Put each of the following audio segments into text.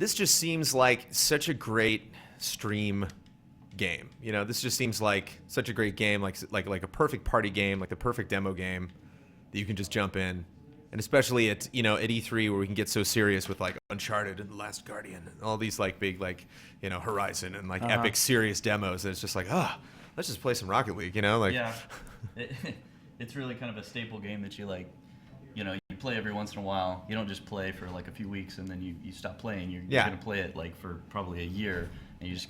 this just seems like such a great stream game. You know, this just seems like such a great game, like a perfect party game, like the perfect demo game that you can just jump in. And especially at at E3 where we can get so serious with like Uncharted and The Last Guardian and all these like big Horizon and like epic serious demos. And it's just like, let's just play some Rocket League, Yeah, it's really kind of a staple game that you like. You play every once in a while. You don't just play for like a few weeks and then you stop playing. You're going to play it like for probably a year. And you just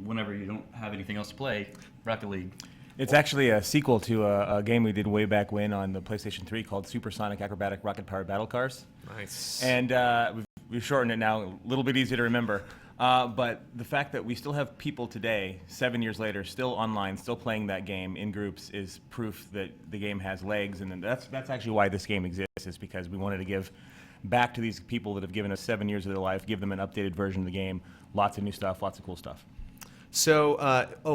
whenever you don't have anything else to play, Rocket League. It's actually a sequel to a game we did way back when on the PlayStation 3 called Supersonic Acrobatic Rocket-Powered Battle Cars. Nice. And we've shortened it now, a little bit easier to remember. But the fact that we still have people today, 7 years later, still online, still playing that game in groups is proof that the game has legs. And that's actually why this game exists, is because we wanted to give back to these people that have given us 7 years of their life, give them an updated version of the game, lots of new stuff, lots of cool stuff. So,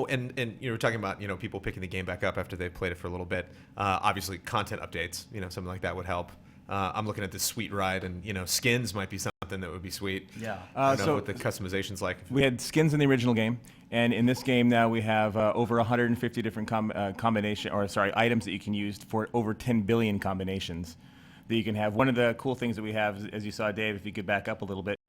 and you were talking about people picking the game back up after they've played it for a little bit. Obviously, content updates, something like that would help. I'm looking at this sweet ride, and skins might be something that would be sweet. Yeah. I don't know what the customization's like. We had skins in the original game, and in this game now we have over 150 different items that you can use for over 10 billion combinations that you can have. One of the cool things that we have, as you saw, Dave, if you could back up a little bit,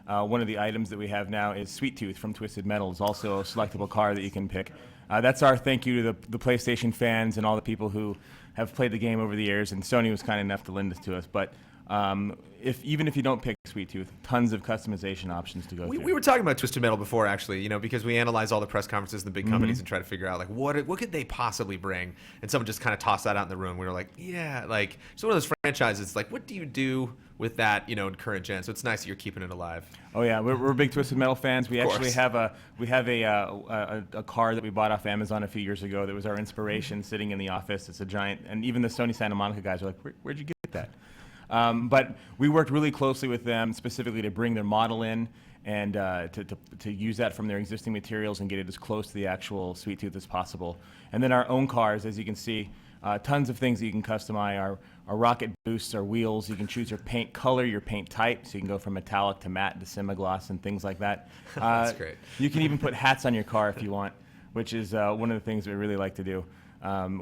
one of the items that we have now is Sweet Tooth from Twisted Metal. It's also a selectable car that you can pick. That's our thank you to the PlayStation fans and all the people who have played the game over the years, and Sony was kind enough to lend this to us. But even if you don't pick Sweet Tooth, tons of customization options to go through. We were talking about Twisted Metal before, actually, because we analyze all the press conferences and the big companies and try to figure out, like, what could they possibly bring? And someone just kind of tossed that out in the room. We were like, yeah, like, it's one of those franchises. Like, what do you do with that, in current gen? So it's nice that you're keeping it alive. Oh yeah, we're big Twisted Metal fans. We actually have a car that we bought off Amazon a few years ago that was our inspiration, sitting in the office. It's a giant, and even the Sony Santa Monica guys are like, where'd you get that? But we worked really closely with them specifically to bring their model in and to use that from their existing materials and get it as close to the actual Sweet Tooth as possible. And then our own cars, as you can see, tons of things that you can customize. Our rocket boosts, our wheels. You can choose your paint color, your paint type, so you can go from metallic to matte to semi-gloss and things like that. That's great. You can even put hats on your car if you want, which is one of the things we really like to do.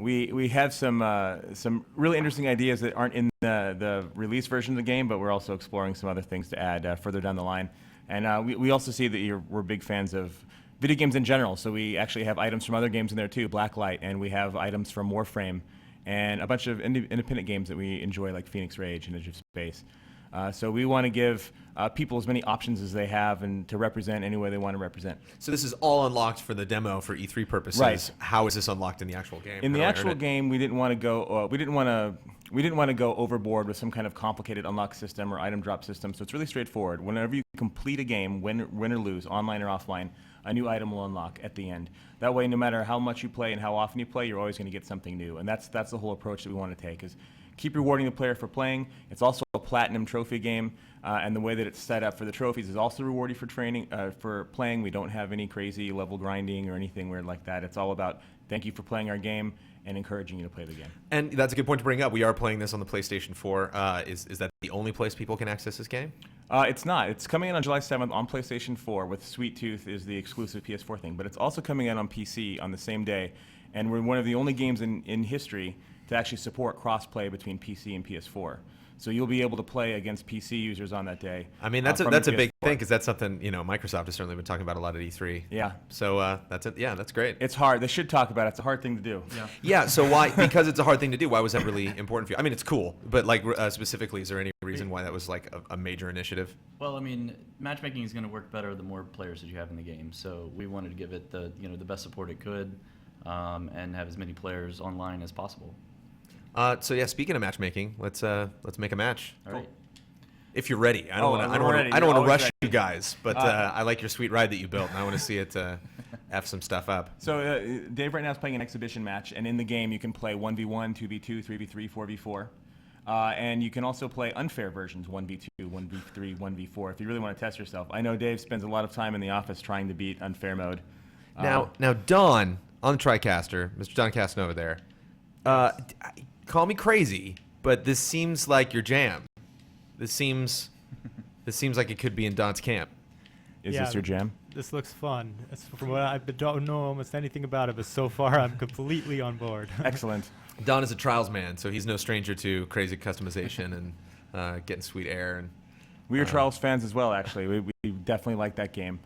We have some really interesting ideas that aren't in the release version of the game, but we're also exploring some other things to add further down the line. And we also see that we're big fans of video games in general, so we actually have items from other games in there too, Blacklight, and we have items from Warframe, and a bunch of independent games that we enjoy, like Phoenix Rage and Edge of Space. So we want to give people as many options as they have, and to represent any way they want to represent. So this is all unlocked for the demo for E3 purposes. Right. How is this unlocked in the actual game? In the actual game, we didn't want to go. We didn't want to go overboard with some kind of complicated unlock system or item drop system. So it's really straightforward. Whenever you complete a game, win or lose, online or offline, a new item will unlock at the end. That way, no matter how much you play and how often you play, you're always going to get something new. And that's the whole approach that we want to take, is keep rewarding the player for playing. It's also a platinum trophy game, and the way that it's set up for the trophies is also rewarding for playing. We don't have any crazy level grinding or anything weird like that. It's all about thank you for playing our game and encouraging you to play the game. And that's a good point to bring up. We are playing this on the PlayStation 4. Is that the only place people can access this game? It's not. It's coming in on July 7th on PlayStation 4 with Sweet Tooth is the exclusive PS4 thing. But it's also coming out on PC on the same day. And we're one of the only games in history to actually support cross-play between PC and PS4. So you'll be able to play against PC users on that day. I mean, that's a big thing, because that's something Microsoft has certainly been talking about a lot at E3. Yeah. So that's it. Yeah, that's great. It's hard. They should talk about it. It's a hard thing to do. Yeah. Yeah. So why? Because it's a hard thing to do. Why was that really important for you? I mean, it's cool, but like specifically, is there any reason why that was like a major initiative? Well, I mean, matchmaking is going to work better the more players that you have in the game. So we wanted to give it the best support it could, and have as many players online as possible. So yeah, speaking of matchmaking, let's make a match. All right. If you're ready. I don't want to rush you guys, but I like your sweet ride that you built, and I want to see it F some stuff up. So Dave right now is playing an exhibition match, and in the game you can play 1v1, 2v2, 3v3, 4v4. And you can also play unfair versions, 1v2, 1v3, 1v4, if you really want to test yourself. I know Dave spends a lot of time in the office trying to beat unfair mode. Now Don, on the TriCaster, Mr. Don Casanova there, call me crazy, but this seems like your jam. This seems This seems like it could be in Don's camp. Is this your jam? This looks fun. From what I don't know almost anything about it, but so far I'm completely on board. Excellent. Don is a trials man, so he's no stranger to crazy customization and getting sweet air. And we are Trials fans as well, actually. We definitely like that game.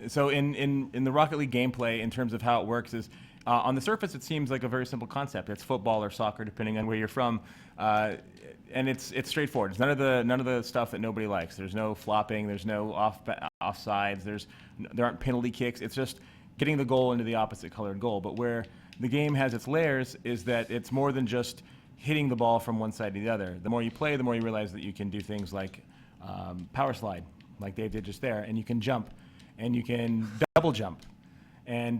So in the Rocket League gameplay, in terms of how it works, is on the surface it seems like a very simple concept. It's football or soccer, depending on where you're from, and it's straightforward. It's none of the stuff that nobody likes. There's no flopping. There's no offsides. There aren't penalty kicks. It's just getting the goal into the opposite colored goal. But where the game has its layers is that it's more than just hitting the ball from one side to the other. The more you play, the more you realize that you can do things like power slide, like Dave did just there, and you can jump, and you can double jump. And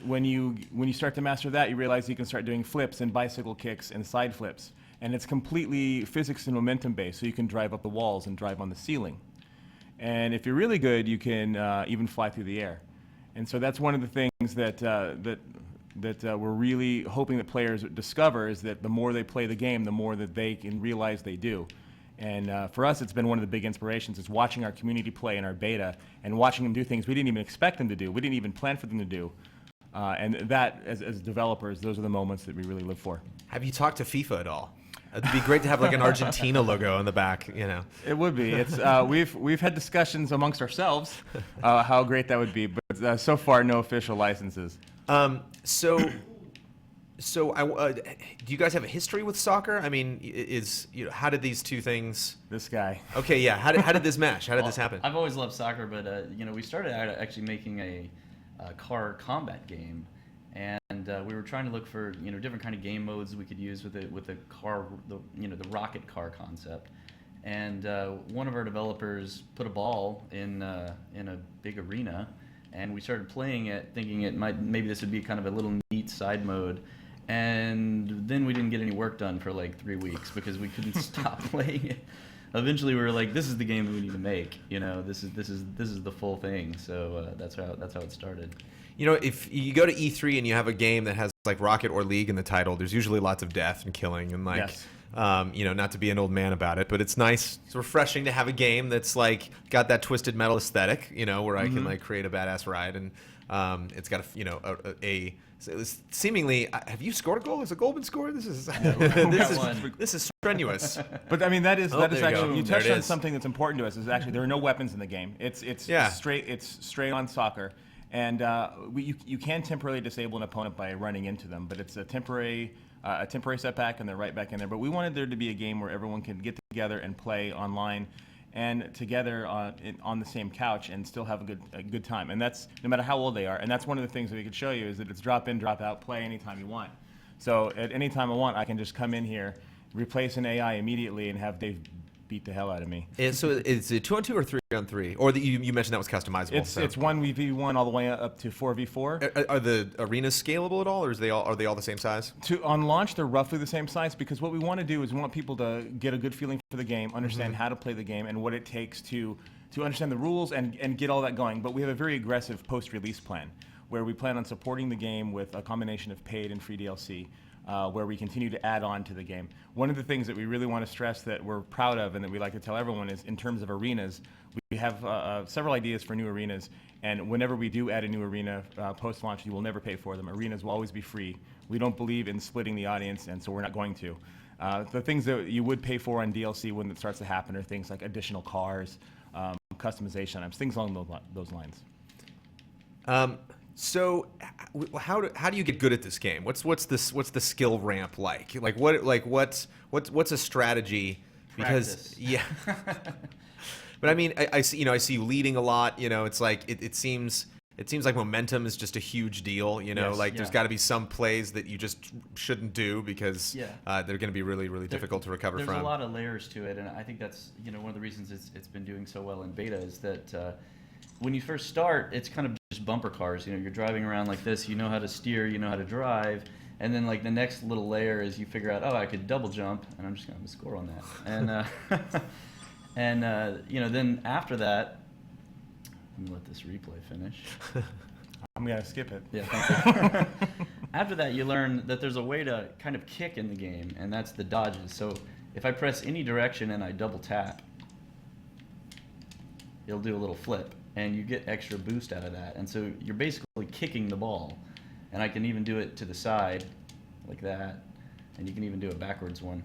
when you start to master that, you realize you can start doing flips and bicycle kicks and side flips. And it's completely physics and momentum based, so you can drive up the walls and drive on the ceiling. And if you're really good, you can even fly through the air. And so that's one of the things that we're really hoping that players discover, is that the more they play the game, the more that they can realize they do. And for us, it's been one of the big inspirations, is watching our community play in our beta and watching them do things we didn't even expect them to do. We didn't even plan for them to do. And that, as developers, those are the moments that we really live for. Have you talked to FIFA at all? It'd be great to have like an Argentina logo on the back, you know. It would be. It's we've had discussions amongst ourselves how great that would be, but so far no official licenses. So do you guys have a history with soccer? I mean, how did these two things? This guy. Okay, yeah. How did this mesh? How did this happen? I've always loved soccer, but we started out actually making a car combat game, and we were trying to look for different kind of game modes we could use with the car, the rocket car concept. And one of our developers put a ball in a big arena, and we started playing it, thinking maybe this would be kind of a little neat side mode. And then we didn't get any work done for like 3 weeks because we couldn't stop playing it. Eventually, we were like, "This is the game that we need to make. This is the full thing." So that's how it started. If you go to E3 and you have a game that has like Rocket or League in the title, there's usually lots of death and killing and like, yes. Not to be an old man about it, but it's nice, it's refreshing to have a game that's like got that Twisted Metal aesthetic, where I can like create a badass ride, and it's got seemingly. Have you scored a goal? Has a goal been scored? This is strenuous. But I mean, that is actually, you touched on is. something that's important to us. Is actually there are no weapons in the game. It's straight on soccer. And you can temporarily disable an opponent by running into them, but it's a temporary setback, and they're right back in there. But we wanted there to be a game where everyone can get together and play online and together on the same couch and still have a good time. And that's no matter how old they are. And that's one of the things that we could show you, is that it's drop in, drop out, play anytime you want. So at any time I want, I can just come in here, replace an AI immediately, and have Dave beat the hell out of me. So is it 2-on-2 or 3-on-3? Or you mentioned that was customizable. It's 1v1 all the way up to 4v4. Are the arenas scalable at all, or are they all the same size? On launch, they're roughly the same size, because what we want to do is we want people to get a good feeling for the game, understand how to play the game, and what it takes to understand the rules and get all that going. But we have a very aggressive post-release plan, where we plan on supporting the game with a combination of paid and free DLC. Where we continue to add on to the game. One of the things that we really want to stress that we're proud of and that we like to tell everyone is, in terms of arenas, we have several ideas for new arenas, and whenever we do add a new arena post-launch, you will never pay for them. Arenas will always be free. We don't believe in splitting the audience, and so we're not going to. The things that you would pay for on DLC when it starts to happen are things like additional cars, customization items, things along those lines. So, how do you get good at this game? What's the skill ramp like? What's a strategy? Because but I mean, I see you leading a lot. It's like it seems like momentum is just a huge deal. There's got to be some plays that you just shouldn't do because they're going to be really, really difficult to recover from. There's a lot of layers to it, and I think that's one of the reasons it's been doing so well in beta is that when you first start, it's kind of just bumper cars. You're driving around like this. You know how to steer. You know how to drive. And then like the next little layer is you figure out, I could double jump, and I'm just going to score on that. And then after that, let me let this replay finish. I'm going to skip it. Yeah, thank you. After that, you learn that there's a way to kind of kick in the game, and that's the dodges. So if I press any direction and I double tap, it'll do a little flip, and you get extra boost out of that. And so you're basically kicking the ball. And I can even do it to the side, like that, and you can even do a backwards one.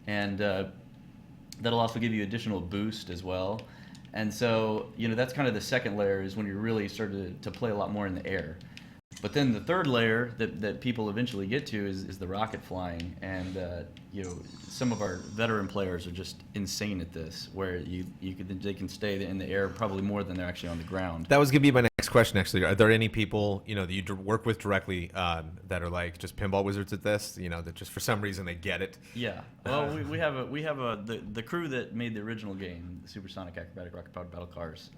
And that'll also give you additional boost as well. And so, that's kind of the second layer, is when you really start to play a lot more in the air. But then the third layer that people eventually get to is the rocket flying. And some of our veteran players are just insane at this, where they can stay in the air probably more than they're actually on the ground. That was going to be my next question, actually. Are there any people, that you work with directly that are like just pinball wizards at this, that just for some reason they get it? Yeah. Well, we have the crew that made the original game, the Supersonic Acrobatic Rocket Powered Battle Cars.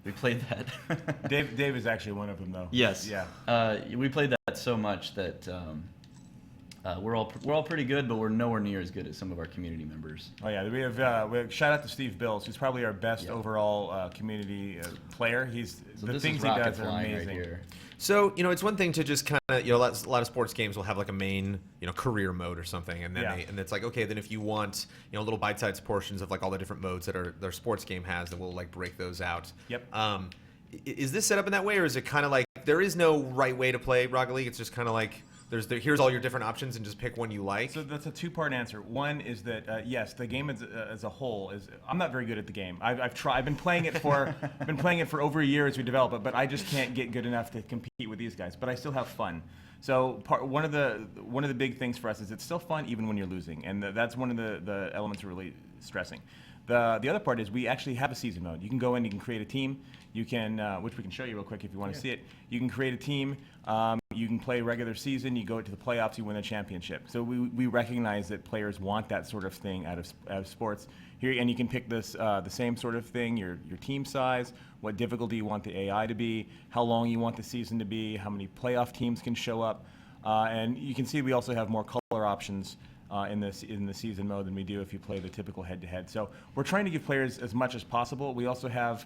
We played that. Dave is actually one of them, though. Yes. Yeah. We played that so much that we're all pretty good, but we're nowhere near as good as some of our community members. Oh yeah, we have shout out to Steve Bills, who's probably our best overall community player. The things he does are amazing. Right here. So, it's one thing to just kind of, a lot of sports games will have like a main, career mode or something. And then and it's like, okay, then if you want, little bite-sized portions of like all the different modes that their sports game has, then we'll like break those out. Yep. Is this set up in that way, or is it kind of like there is no right way to play Rocket League? It's just kind of like here's all your different options and just pick one you like? So that's a two-part answer. One is that yes, the game as a whole is. I'm not very good at the game. I've tried. I've been playing it for over a year as we develop it, but I just can't get good enough to compete with these guys. But I still have fun. So one of the big things for us is it's still fun even when you're losing, and that's one of the elements we're really stressing. The other part is we actually have a season mode. You can go in, you can create a team. You can, which we can show you real quick if you want to see it. You can create a team. You can play regular season. You go to the playoffs. You win a championship. So we recognize that players want that sort of thing out of sports. Here, and you can pick this the same sort of thing. Your team size, what difficulty you want the AI to be, how long you want the season to be, how many playoff teams can show up, and you can see we also have more color options. In the season mode than we do if you play the typical head-to-head. So we're trying to give players as much as possible. We also have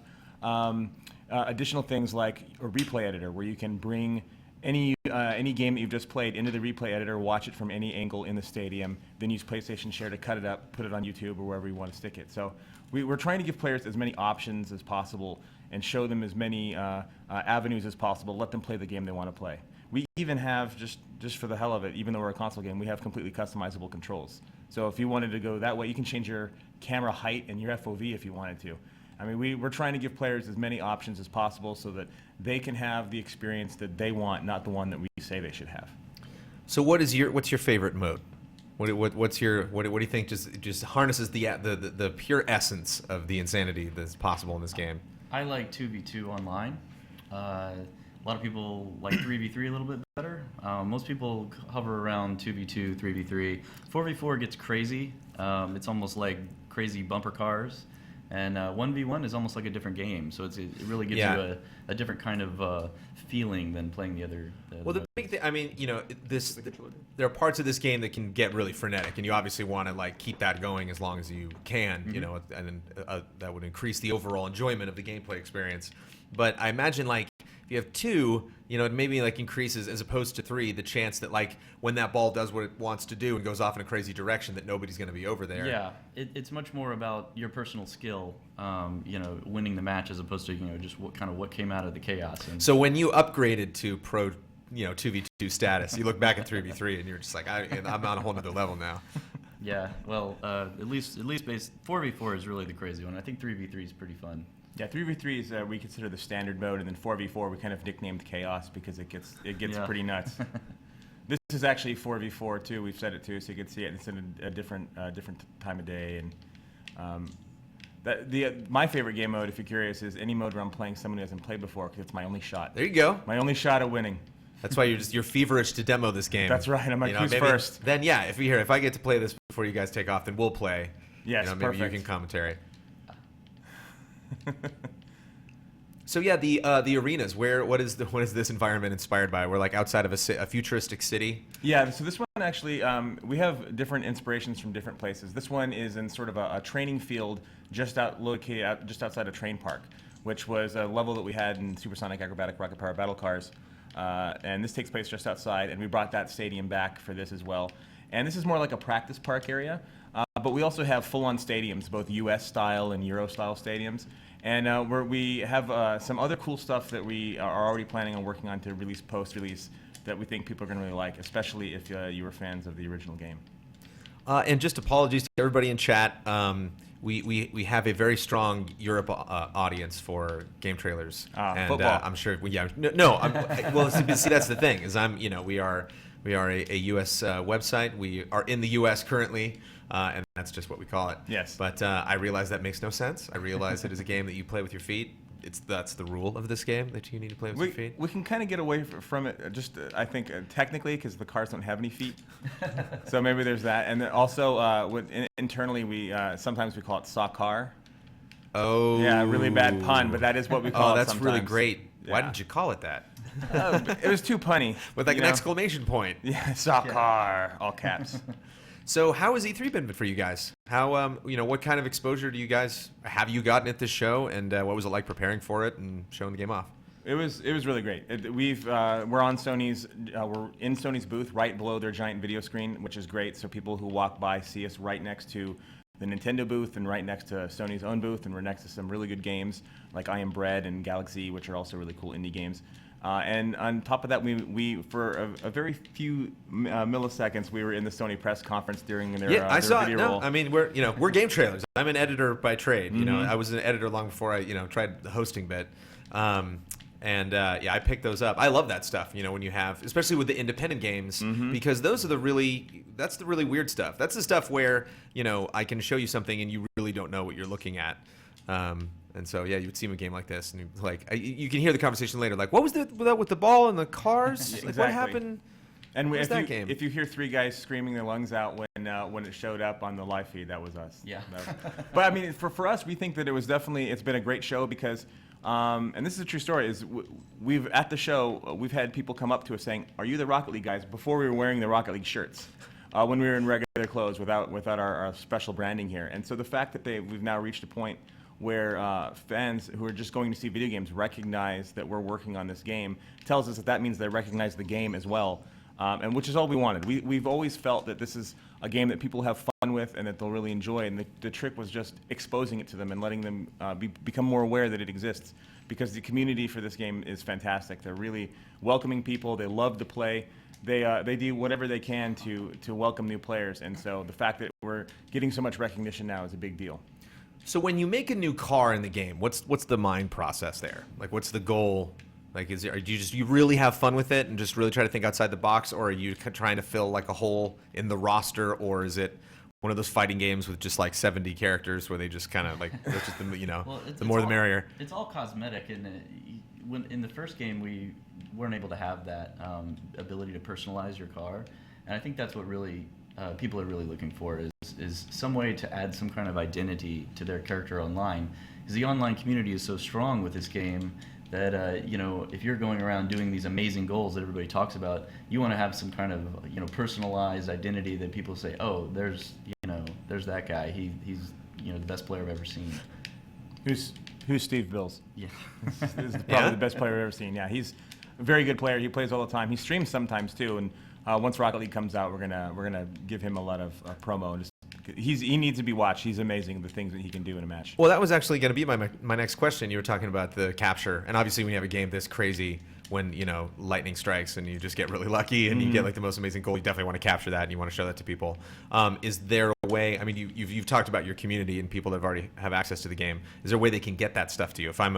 additional things like a replay editor, where you can bring any game that you've just played into the replay editor, watch it from any angle in the stadium, then use PlayStation Share to cut it up, put it on YouTube or wherever you want to stick it. So we're trying to give players as many options as possible and show them as many avenues as possible. Let them play the game they want to play. We even have, just for the hell of it, even though we're a console game, we have completely customizable controls. So if you wanted to go that way, you can change your camera height and your FOV if you wanted to. I mean, we're trying to give players as many options as possible so that they can have the experience that they want, not the one that we say they should have. So what's your favorite mode? What do you think just harnesses the pure essence of the insanity that's possible in this game? I like 2v2 online. A lot of people like 3v3 a little bit better. Most people hover around 2v2, 3v3. 4v4 gets crazy. It's almost like crazy bumper cars. And 1v1 is almost like a different game. So it really gives you a different kind of feeling than playing the other. Well, the big thing, I mean, there are parts of this game that can get really frenetic, and you obviously want to like keep that going as long as you can, and that would increase the overall enjoyment of the gameplay experience. But I imagine like if you have two, it maybe like increases, as opposed to three, the chance that like when that ball does what it wants to do and goes off in a crazy direction, that nobody's going to be over there. Yeah, it's much more about your personal skill, winning the match, as opposed to just what came out of the chaos. And so when you upgraded to pro, 2v2 status, you look back at 3v3 and you're just like, I'm on a whole nother level now. Yeah, well, at least 4v4 is really the crazy one. I think 3v3 is pretty fun. Yeah, 3v3 is we consider the standard mode, and then 4v4 we kind of nicknamed Chaos because it gets pretty nuts. This is actually 4v4 too. We've set it too, so you can see it. It's in a different time of day, and my favorite game mode, if you're curious, is any mode where I'm playing someone who hasn't played before, because it's my only shot. There you go. My only shot at winning. That's why you're feverish to demo this game. That's right. I'm like, who's first? Then yeah, if I get to play this before you guys take off, then we'll play. Yes, maybe perfect. you can commentary. So yeah, the arenas. What is this environment inspired by? We're like outside of a futuristic city. Yeah. So this one actually, we have different inspirations from different places. This one is in sort of a training field located just outside a train park, which was a level that we had in Supersonic Acrobatic Rocket Powered Battle Cars, and this takes place just outside. And we brought that stadium back for this as well. And this is more like a practice park area. But we also have full-on stadiums, both U.S. style and Euro style stadiums. And we have some other cool stuff that we are already planning on working on to release post-release that we think people are going to really like, especially if you were fans of the original game. And just apologies to everybody in chat. We have a very strong Europe audience for game trailers, and football. I'm sure. Well, see, that's the thing is we are a U.S. website. We are in the U.S. currently, and that's just what we call it. Yes. But I realize that makes no sense. I realize it is a game that you play with your feet. That's the rule of this game, that you need to play with your feet. We can kind of get away from it, just I think technically, because the cars don't have any feet. So maybe there's that. And then also internally, sometimes we call it soccer. Oh. Yeah, really bad pun, but that is what we call it. Oh, that's sometimes. really great. Yeah. Why did you call it that? It was too punny. With like an exclamation point. Yeah, soccer, all caps. So how has E3 been for you guys? How what kind of exposure do you guys have you gotten at this show, and what was it like preparing for it and showing the game off? It was really great. We're in Sony's booth right below their giant video screen, which is great. So people who walk by see us right next to the Nintendo booth and right next to Sony's own booth, and we're next to some really good games like I Am Bread and Galaxy, which are also really cool indie games. And on top of that, we for a very few milliseconds, we were in the Sony press conference during their I saw video it. No, roll. I mean we're game trailers. I'm an editor by trade. You know, I was an editor long before I tried the hosting bit. I picked those up. I love that stuff. When you have, especially with the independent games, because that's the really weird stuff. That's the stuff where I can show you something and you really don't know what you're looking at. And so, you would see a game like this, and you can hear the conversation later. Like, what was that with the ball and the cars? Exactly. Like, what happened? And if you hear three guys screaming their lungs out when it showed up on the live feed, that was us. Yeah. But I mean, for us, we think that it's been a great show because, and this is a true story, at the show, we've had people come up to us saying, "Are you the Rocket League guys?" before we were wearing the Rocket League shirts. When we were in regular clothes without our special branding here. And so the fact that we've now reached a point where fans who are just going to see video games recognize that we're working on this game tells us that means they recognize the game as well, and which is all we wanted. We've always felt that this is a game that people have fun with and that they'll really enjoy, and the trick was just exposing it to them and letting them become more aware that it exists, because the community for this game is fantastic. They're really welcoming people. They love to play. They do whatever they can to welcome new players, and so the fact that we're getting so much recognition now is a big deal. So when you make a new car in the game, what's the mind process there? Like, what's the goal? Like, do you really have fun with it and just really try to think outside the box, or are you trying to fill like a hole in the roster, or is it one of those fighting games with just like 70 characters where they just kind of like that's just the more the merrier? It's all cosmetic, and in the first game we weren't able to have that ability to personalize your car, and I think that's what really people are really looking for is some way to add some kind of identity to their character online, because the online community is so strong with this game that if you're going around doing these amazing goals that everybody talks about, you want to have some kind of personalized identity that people say, oh, there's that guy, he's the best player I've ever seen. Who's Steve Bills? Yeah. This is probably the best player I've ever seen. Yeah, he's a very good player. He plays all the time. He streams sometimes too, and once Rocket League comes out, we're gonna give him a lot of promo. And he needs to be watched. He's amazing, the things that he can do in a match. Well, that was actually going to be my next question. You were talking about the capture, and obviously when you have a game this crazy, when lightning strikes and you just get really lucky and you get like the most amazing goal, you definitely want to capture that and you want to show that to people. Is there a way? I mean, you've talked about your community and people that already have access to the game. Is there a way they can get that stuff to you? If I'm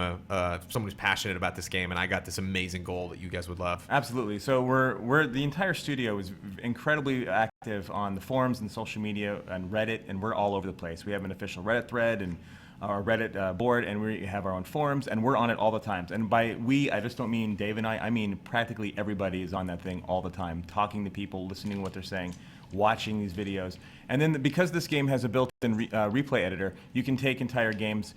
someone who's passionate about this game and I got this amazing goal that you guys would love. Absolutely. So we're the entire studio is incredibly active on the forums and social media and Reddit, and we're all over the place. We have an official Reddit thread and our Reddit board, and we have our own forums, and we're on it all the time. And by we, I just don't mean Dave and I mean practically everybody is on that thing all the time, talking to people, listening to what they're saying, watching these videos. And then because this game has a built-in replay editor, you can take entire games,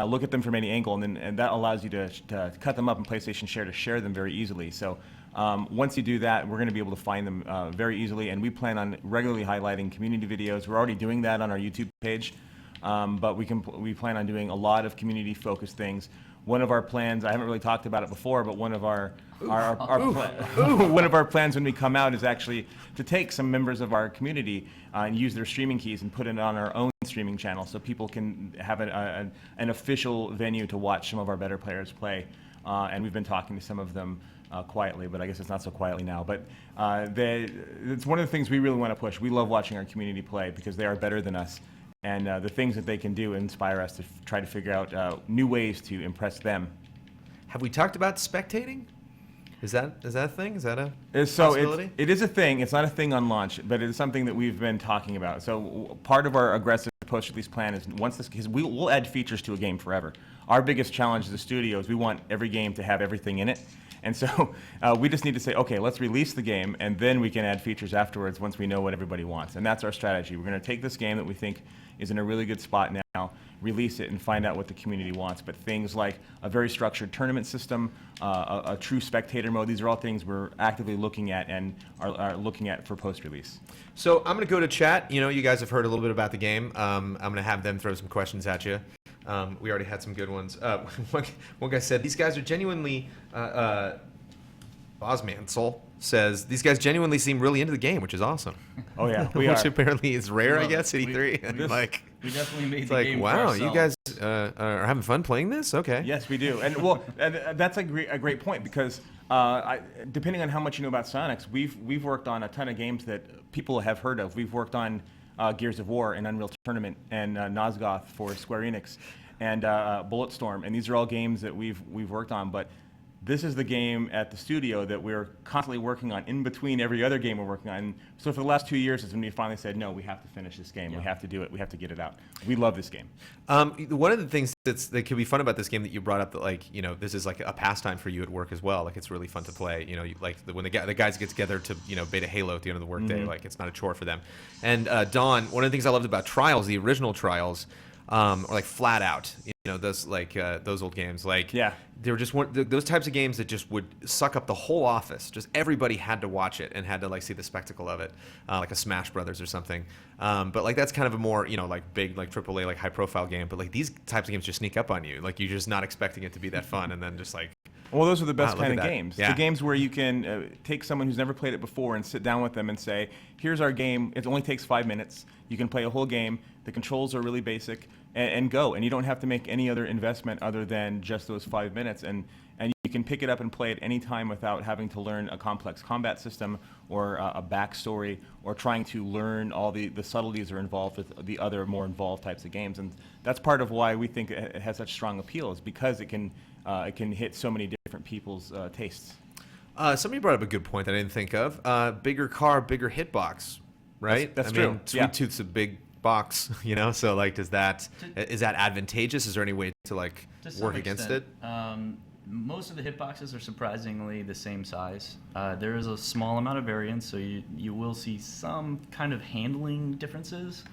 look at them from any angle, and that allows you to cut them up in PlayStation Share to share them very easily. So once you do that, we're going to be able to find them very easily, and we plan on regularly highlighting community videos. We're already doing that on our YouTube page. But we plan on doing a lot of community-focused things. One of our plans, I haven't really talked about it before, but one of our plans when we come out is actually to take some members of our community and use their streaming keys and put it on our own streaming channel, so people can have an official venue to watch some of our better players play. And we've been talking to some of them quietly, but I guess it's not so quietly now. But it's one of the things we really want to push. We love watching our community play because they are better than us. And the things that they can do inspire us to try to figure out new ways to impress them. Have we talked about spectating? Is that a thing? Is that a So possibility? it is a thing. It's not a thing on launch, but it is something that we've been talking about. So part of our aggressive post-release plan is once this, because we'll add features to a game forever. Our biggest challenge as a studio is we want every game to have everything in it. And so we just need to say, okay, let's release the game, and then we can add features afterwards once we know what everybody wants. And that's our strategy. We're going to take this game that we think is in a really good spot now, release it, and find out what the community wants. But things like a very structured tournament system, a true spectator mode, these are all things we're actively looking at and are looking at for post-release. So I'm going to go to chat. You know, you guys have heard a little bit about the game. I'm going to have them throw some questions at you. We already had some good ones. One guy said, these guys are genuinely, Bosmansel says, these guys genuinely seem really into the game, which is awesome. Oh, yeah, we which are. apparently is rare, I Well, guess, City 3. And we definitely made it's the like, game for wow, you ourselves. guys are having fun playing this? Okay. Yes, we do. And that's a great point because depending on how much you know about Psyonix, we've worked on a ton of games that people have heard of. We've worked on Gears of War and Unreal Tournament and Nosgoth for Square Enix and Bulletstorm, and these are all games that we've worked on. But this is the game at the studio that we're constantly working on in between every other game we're working on. So for the last 2 years is when we finally said, no, we have to finish this game. Yeah. We have to do it. We have to get it out. We love this game. One of the things that could be fun about this game that you brought up, that like, you know, this is like a pastime for you at work as well. Like, it's really fun to play. You know, when the guys get together to, you know, beta Halo at the end of the workday, like, it's not a chore for them. And Dawn, one of the things I loved about Trials, the original Trials, or like Flat Out, you know, those like those old games, like, Yeah. they were just those types of games that just would suck up the whole office. Just everybody had to watch it and had to like see the spectacle of it, like a Smash Brothers or something. But like that's kind of a more, you know, like big, like AAA, like high profile game. But like these types of games just sneak up on you. Like, you're just not expecting it to be that fun, and then just like, Well, those are the best Wow, look kind at of that. games. Yeah. The games where you can take someone who's never played it before and sit down with them and say, here's our game. It only takes 5 minutes. You can play a whole game. The controls are really basic, and go. And you don't have to make any other investment other than just those 5 minutes. And you can pick it up and play it any time without having to learn a complex combat system or a backstory or trying to learn all the subtleties that are involved with the other more involved types of games. And that's part of why we think it has such strong appeal, is because it can hit so many different people's tastes. somebody brought up a good point that I didn't think of. Bigger car, bigger hitbox, right? That's I true. mean, Sweet Yeah. Tooth's a big box, you know. So like, is that advantageous? Is there any way to like To some work against it? extent. Most of the hitboxes are surprisingly the same size. There is a small amount of variance, so you will see some kind of handling differences.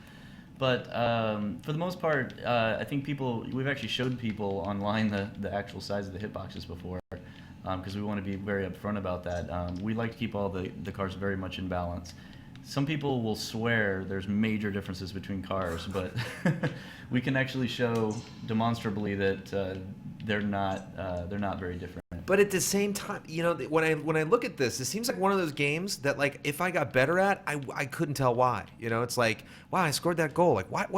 But for the most part, I think we've actually showed people online the actual size of the hitboxes before, because we want to be very upfront about that. We like to keep all the cars very much in balance. Some people will swear there's major differences between cars, but we can actually show demonstrably that they're not very different. But at the same time, you know, when I look at this, it seems like one of those games that like if I got better at, I couldn't tell why. You know, it's like, wow, I scored that goal. Like, what?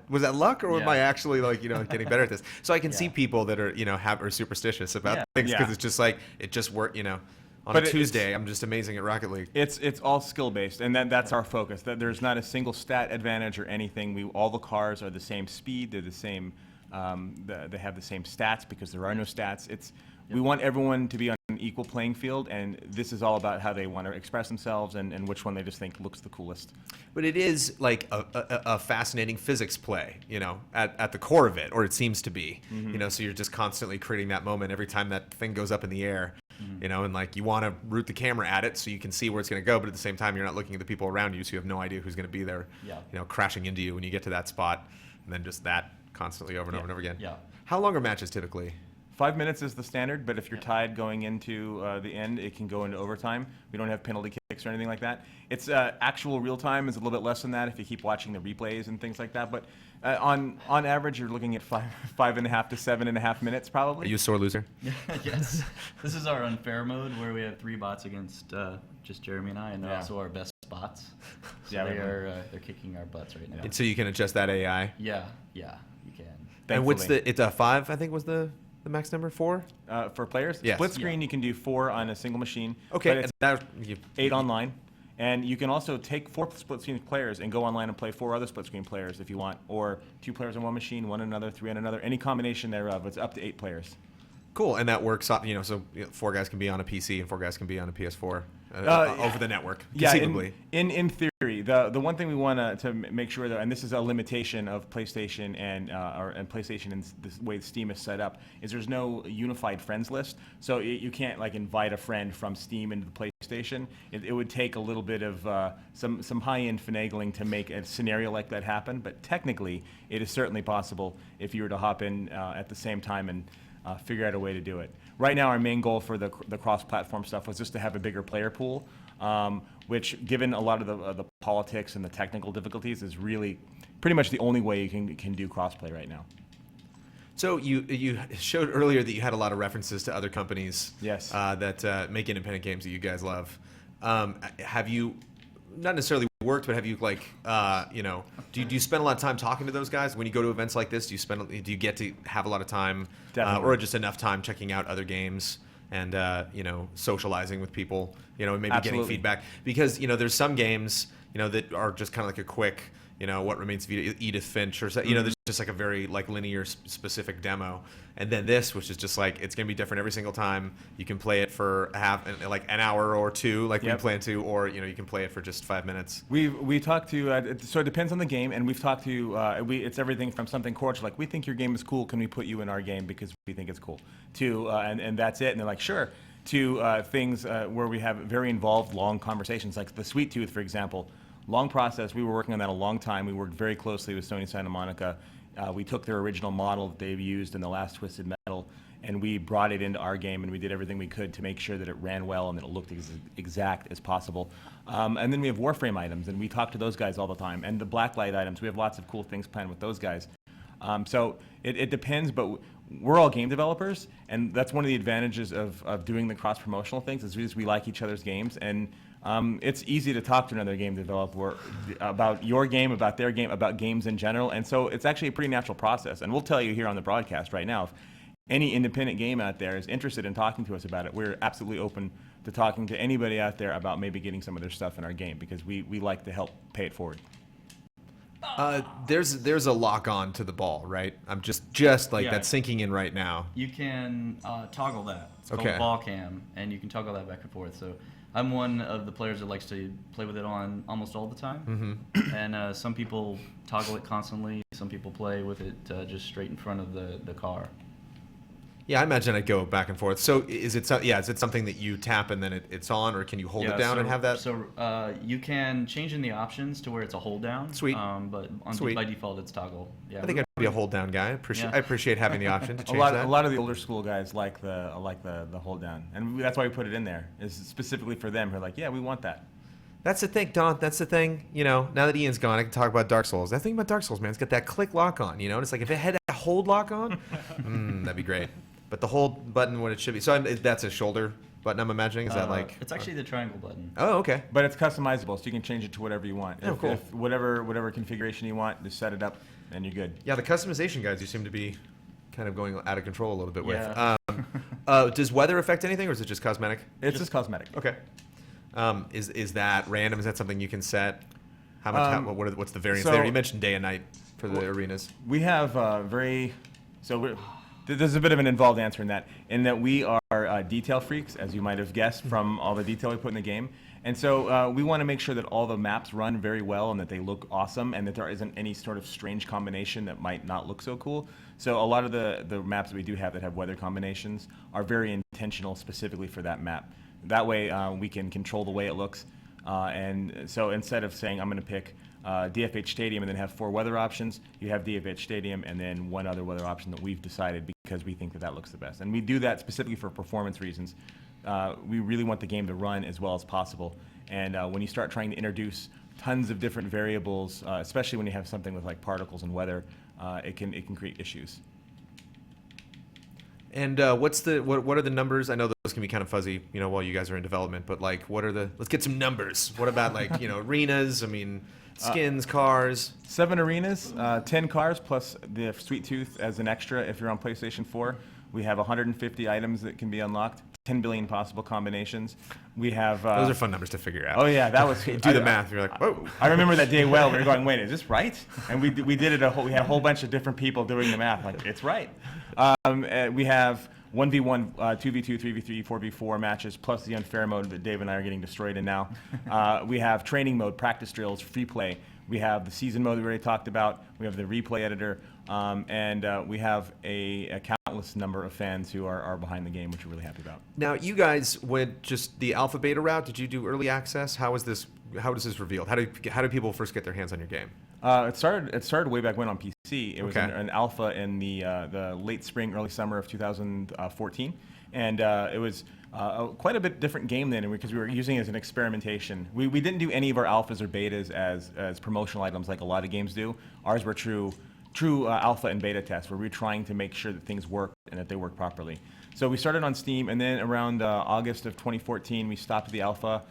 Was that luck, or am Yeah. I actually like, you know, getting better at this? So I can see Yeah. people that are, you know, are superstitious about Yeah. things because Yeah. it's just like it just worked, you know. On But a it's- Tuesday, I'm just amazing at Rocket League. It's all skill based, and that's our focus. That there's not a single stat advantage or anything. All the cars are the same speed. They're the same. They have the same stats because there are no stats. We want everyone to be on an equal playing field, and this is all about how they want to express themselves and which one they just think looks the coolest. But it is like a fascinating physics play, you know, at the core of it, or it seems to be. Mm-hmm. You know, so you're just constantly creating that moment every time that thing goes up in the air. Mm-hmm. You know, and like you want to route the camera at it so you can see where it's going to go, but at the same time you're not looking at the people around you, so you have no idea who's going to be there. Yeah. You know, crashing into you when you get to that spot, and then just that constantly over and over and over again. Yeah. How long are matches typically? 5 minutes is the standard, but if you're tied going into the end, it can go into overtime. We don't have penalty kicks or anything like that. It's actual real time is a little bit less than that if you keep watching the replays and things like that. But on average, you're looking at 5.5 to 7.5 minutes probably. Are you a sore loser? Yes. This is our unfair mode where we have 3 bots against just Jeremy and I, and they're Yeah. also our best bots. So Yeah, they're kicking our butts right now. And so you can adjust that AI. Yeah, you can. And what's Thankfully. it's a 5, I think was the max number, 4? For players, Yes. split screen, Yeah. you can do 4 on a single machine. Okay, but it's and that, you, 8 online. And you can also take 4 split screen players and go online and play 4 other split screen players if you want, or 2 players on one machine, 1 on another, 3 on another, any combination thereof. It's up to 8 players. cool, and that works. So 4 guys can be on a PC and 4 guys can be on a PS4 over the network, conceivably. In theory, the one thing we want to make sure that, and this is a limitation of PlayStation and PlayStation and the way Steam is set up, is there's no unified friends list. So you can't like invite a friend from Steam into the PlayStation. It would take a little bit of some high-end finagling to make a scenario like that happen. But technically, it is certainly possible if you were to hop in at the same time and figure out a way to do it. Right now, our main goal for the cross-platform stuff was just to have a bigger player pool, which, given a lot of the politics and the technical difficulties, is really pretty much the only way you can do crossplay right now. So you showed earlier that you had a lot of references to other companies Yes. that make independent games that you guys love. Have you not necessarily worked, but have you do you spend a lot of time talking to those guys when you go to events like this? Do you get to have a lot of time, Definitely. or just enough time checking out other games and socializing with people, and maybe getting Absolutely. feedback? Because there's some games that are just kind of like a quick. What Remains of Edith Finch, or there's just like a very linear specific demo, and then this, which is just it's gonna be different every single time. You can play it for an hour or 2, we Yep. plan to, or you can play it for just 5 minutes. We talked to so it depends on the game, and we've talked to it's everything from something cordial like, we think your game is cool, can we put you in our game because we think it's cool, to and that's it, and they're like, sure, to things where we have very involved long conversations, like the Sweet Tooth, for example. Long process. We were working on that a long time. We worked very closely with Sony Santa Monica. We took their original model that they've used in the last Twisted Metal, and we brought it into our game, and we did everything we could to make sure that it ran well and that it looked exact as possible. And then we have Warframe items, and we talk to those guys all the time. And the Blacklight items, we have lots of cool things planned with those guys. So it depends, but we're all game developers, and that's one of the advantages of doing the cross-promotional things, is we like each other's games, and it's easy to talk to another game developer about your game, about their game, about games in general, and so it's actually a pretty natural process. And we'll tell you here on the broadcast right now, if any independent game out there is interested in talking to us about it, we're absolutely open to talking to anybody out there about maybe getting some of their stuff in our game, because we like to help pay it forward. There's a lock on to the ball, right? I'm just Yeah. that's sinking in right now. You can toggle that. It's Okay. called ball cam, and you can toggle that back and forth. So I'm one of the players that likes to play with it on almost all the time. Mm-hmm. And some people toggle it constantly. Some people play with it just straight in front of the car. Yeah, I imagine I'd go back and forth. So is it something that you tap and then it's on, or can you hold it down and have that? So you can change in the options to where it's a hold down. Sweet. But Sweet. by default, it's toggle. Yeah. I think I'd be a hold down guy. Yeah. I appreciate having the option to A change lot, that. a lot of the older school guys like the hold down, and that's why we put it in there. Is specifically for them. Who are like, yeah, we want that. That's the thing, Don. That's the thing. Now that Ian's gone, I can talk about Dark Souls. That thing about Dark Souls, man, it's got that click lock on. And it's like if it had a hold lock on, that'd be great. But the hold button, what it should be. So that's a shoulder button, I'm imagining. Is that like? It's actually the triangle button. Oh, okay. But it's customizable, so you can change it to whatever you want. Oh, cool. If whatever configuration you want, just set it up, and you're good. Yeah, the customization guides you seem to be kind of going out of control a little bit with. Yeah. Does weather affect anything, or is it just cosmetic? It's just cosmetic. Okay. Is that random? Is that something you can set? How much? What's the variance so- there? You mentioned day and night for the arenas. We have there's a bit of an involved answer in that we are detail freaks, as you might have guessed from all the detail we put in the game. And so we want to make sure that all the maps run very well and that they look awesome and that there isn't any sort of strange combination that might not look so cool. So a lot of the maps that we do have that have weather combinations are very intentional specifically for that map. That way we can control the way it looks. And so instead of saying I'm going to pick DFH Stadium and then have 4 weather options, you have DFH Stadium and then one other weather option that we've decided because we think that looks the best. And we do that specifically for performance reasons. We really want the game to run as well as possible. And when you start trying to introduce tons of different variables, especially when you have something with like particles and weather, it can create issues. And what are the numbers? I know can be kind of fuzzy, while you guys are in development. But like, let's get some numbers. What about like, arenas? I mean, skins, cars. 7 arenas, 10 cars plus the Sweet Tooth as an extra if you're on PlayStation 4. We have 150 items that can be unlocked, 10 billion possible combinations. We have those are fun numbers to figure out. Oh yeah, that was do the math. You're like, whoa. I remember that day well. We were going, wait, is this right? And we did it. We had a whole bunch of different people doing the math. Like, it's right. We have 1v1, 2v2, 3v3, 4v4 matches, plus the unfair mode that Dave and I are getting destroyed in now. We have training mode, practice drills, free play. We have the season mode that we already talked about. We have the replay editor. And we have a countless number of fans who are behind the game, which we're really happy about. Now, you guys went just the alpha beta route. Did you do early access? How was this revealed? How did people first get their hands on your game? It started way back when on PC. It was an alpha in the late spring, early summer of 2014, and it was quite a bit different game then because we were using it as an experimentation. We didn't do any of our alphas or betas as promotional items like a lot of games do. Ours were true alpha and beta tests where we were trying to make sure that things worked and that they work properly. So we started on Steam, and then around August of 2014, we stopped the alpha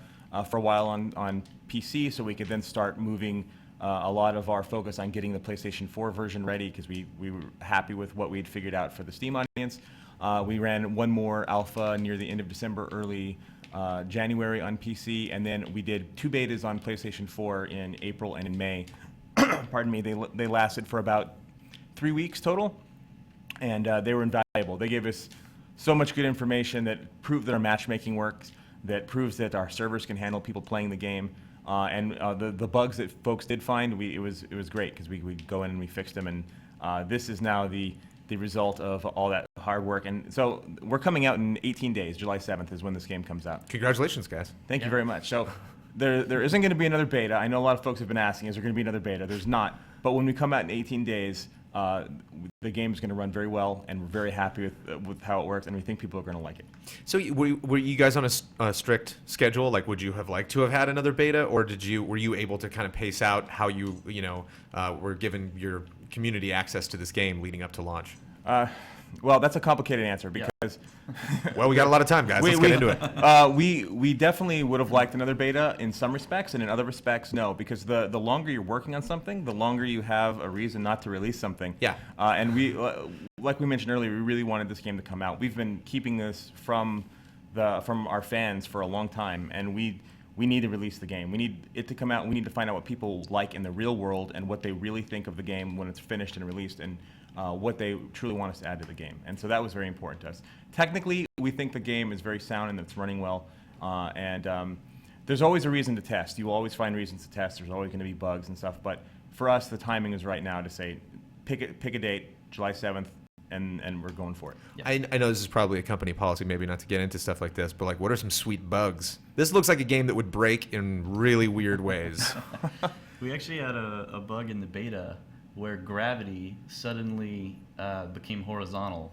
for a while on PC so we could then start moving a lot of our focus on getting the PlayStation 4 version ready because we were happy with what we'd figured out for the Steam audience. We ran one more alpha near the end of December, early January on PC, and then we did 2 betas on PlayStation 4 in April and in May. Pardon me, they lasted for about 3 weeks total, and they were invaluable. They gave us so much good information that proved that our matchmaking works, that proves that our servers can handle people playing the game, and the bugs that folks did find, it was great because we go in and we fixed them, and this is now the result of all that hard work. And so we're coming out in 18 days. July 7th is when this game comes out. Congratulations, guys. Thank you very much. So there isn't going to be another beta. I know a lot of folks have been asking, is there going to be another beta? There's not. But when we come out in 18 days, the game is going to run very well, and we're very happy with how it works, and we think people are going to like it. So were you guys on a strict schedule? Like, would you have liked to have had another beta, or were you able to kind of pace out how you were given your community access to this game leading up to launch? Well, that's a complicated answer because well, we got a lot of time, guys. Let's get into it. We definitely would have liked another beta in some respects, and in other respects, no, because the longer you're working on something, the longer you have a reason not to release something. Yeah. And we, like we mentioned earlier, we really wanted this game to come out. We've been keeping this from our fans for a long time, and we need to release the game. We need it to come out. We need to find out what people like in the real world and what they really think of the game when it's finished and released, and what they truly want us to add to the game. And so that was very important to us. Technically, we think the game is very sound and it's running well. And there's always a reason to test. You will always find reasons to test. There's always going to be bugs and stuff. But for us, the timing is right now to say, pick a date, July 7th, and we're going for it. Yeah. I know this is probably a company policy, maybe not to get into stuff like this, but like, what are some sweet bugs? This looks like a game that would break in really weird ways. We actually had a bug in the beta where gravity suddenly became horizontal,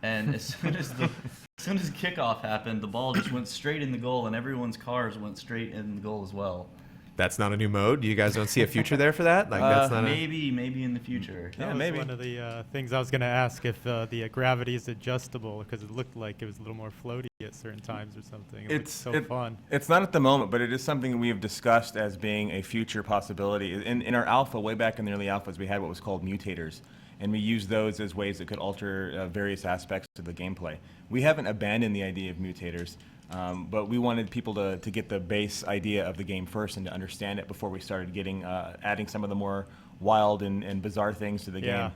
and as soon as kickoff happened, the ball just went straight in the goal, and everyone's cars went straight in the goal as well. That's not a new mode. You guys don't see a future there for that? Like that's not maybe in the future. That was maybe one of the things I was going to ask if the gravity is adjustable, because it looked like it was a little more floaty at certain times or something. It's so fun. It's not at the moment, but it is something that we have discussed as being a future possibility. In our alpha, way back in the early alphas, we had what was called mutators, and we used those as ways that could alter various aspects of the gameplay. We haven't abandoned the idea of mutators. But we wanted people to get the base idea of the game first and to understand it before we started adding some of the more wild and bizarre things to the game.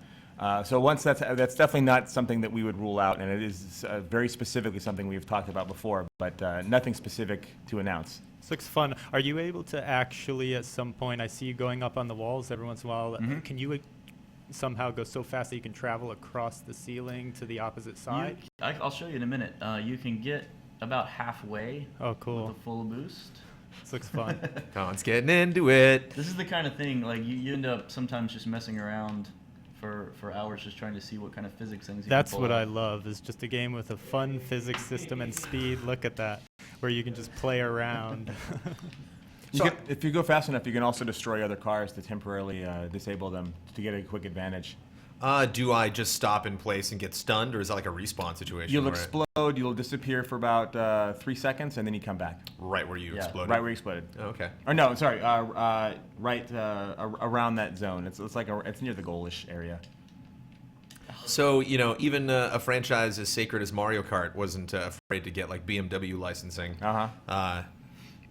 So once that's definitely not something that we would rule out, and it is very specifically something we've talked about before, but nothing specific to announce. This looks fun. Are you able to actually, at some point, I see you going up on the walls every once in a while, can you somehow go so fast that you can travel across the ceiling to the opposite side? I'll show you in a minute. You can get about halfway. Oh, cool. With a full boost. This looks fun. Con's getting into it. This is the kind of thing, like, you end up sometimes just messing around for hours just trying to see what kind of physics things you That's can pull what out. I love, is just a game with a fun physics system and speed. Look at that, where you can just play around. If you go fast enough, you can also destroy other cars to temporarily disable them to get a quick advantage. Do I just stop in place and get stunned, or is that like a respawn situation? You'll explode, you'll disappear for about 3 seconds, and then you come back. Right where you exploded? Right where you exploded. Oh, okay. Or no, sorry, right around that zone. It's like it's near the goalish area. So, you know, even a franchise as sacred as Mario Kart wasn't afraid to get like BMW licensing.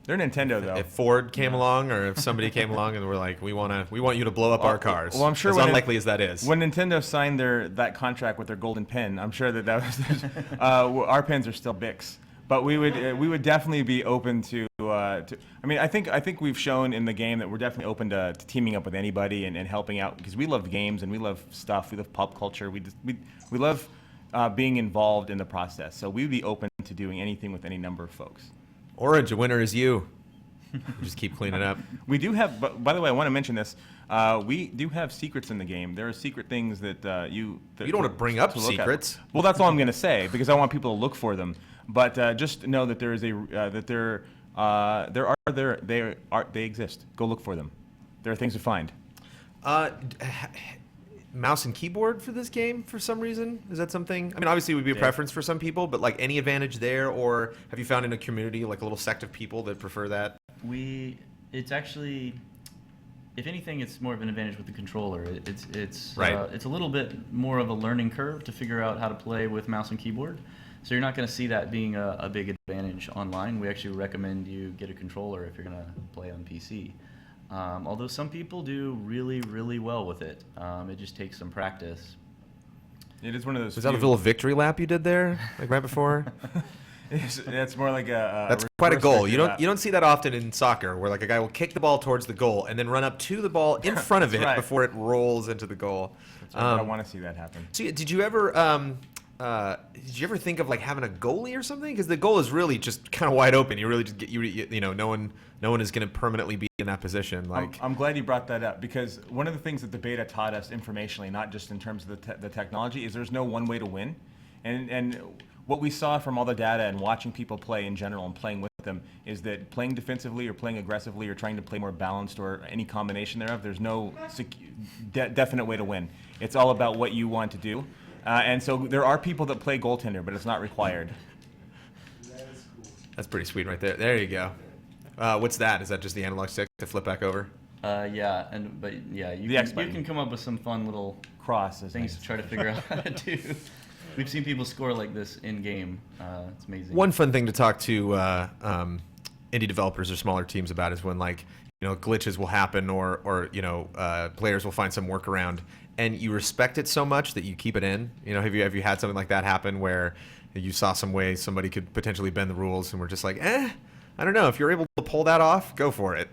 They're Nintendo though. If Ford came along, or if somebody came along and were like, we want you to blow up our cars. Well, I'm sure as unlikely as that is. When Nintendo signed that contract with their golden pin, I'm sure that was our pins are still Bics. But we would definitely be open to. I mean, I think we've shown in the game that we're definitely open to teaming up with anybody and helping out, because we love games and we love stuff. We love pop culture. We love being involved in the process. So we would be open to doing anything with any number of folks. Orange, a winner is you. Just keep cleaning up. We do have. By the way, I want to mention this. We do have secrets in the game. There are secret things that you. You don't want to bring up secrets. Well, that's all I'm going to say, because I want people to look for them. But just know that there is they exist. Go look for them. There are things to find. Mouse and keyboard for this game for some reason? Is that something? I mean, obviously it would be a preference for some people, but like any advantage there, or have you found in a community like a little sect of people that prefer that? It's actually, if anything, it's more of an advantage with the controller. It's right. It's a little bit more of a learning curve to figure out how to play with mouse and keyboard. So you're not going to see that being a big advantage online. We actually recommend you get a controller if you're going to play on PC. Although some people do really, really well with it. It just takes some practice. It is one of those. Was that a little victory lap you did there, like right before? It's more like a. That's quite a goal. You don't see that often in soccer, where like a guy will kick the ball towards the goal and then run up to the ball in front of it before it rolls into the goal. That's right, I want to see that happen. So did you ever think of like having a goalie or something? Because the goal is really just kind of wide open. You really just get no one is going to permanently be in that position. Like I'm glad you brought that up, because one of the things that the beta taught us informationally, not just in terms of the technology, is there's no one way to win, and what we saw from all the data and watching people play in general and playing with them is that playing defensively or playing aggressively or trying to play more balanced or any combination thereof, there's no definite way to win. It's all about what you want to do. And so there are people that play goaltender, but it's not required. That's pretty sweet right there. There you go. What's that? Is that just the analog stick to flip back over? You can come up with some fun little things to try to figure out how to do. We've seen people score like this in game. It's amazing. One fun thing to talk to indie developers or smaller teams about is when glitches will happen or players will find some workaround, and you respect it so much that you keep it in. Have you had something like that happen where you saw some way somebody could potentially bend the rules and we're just like, I don't know, if you're able to pull that off, go for it.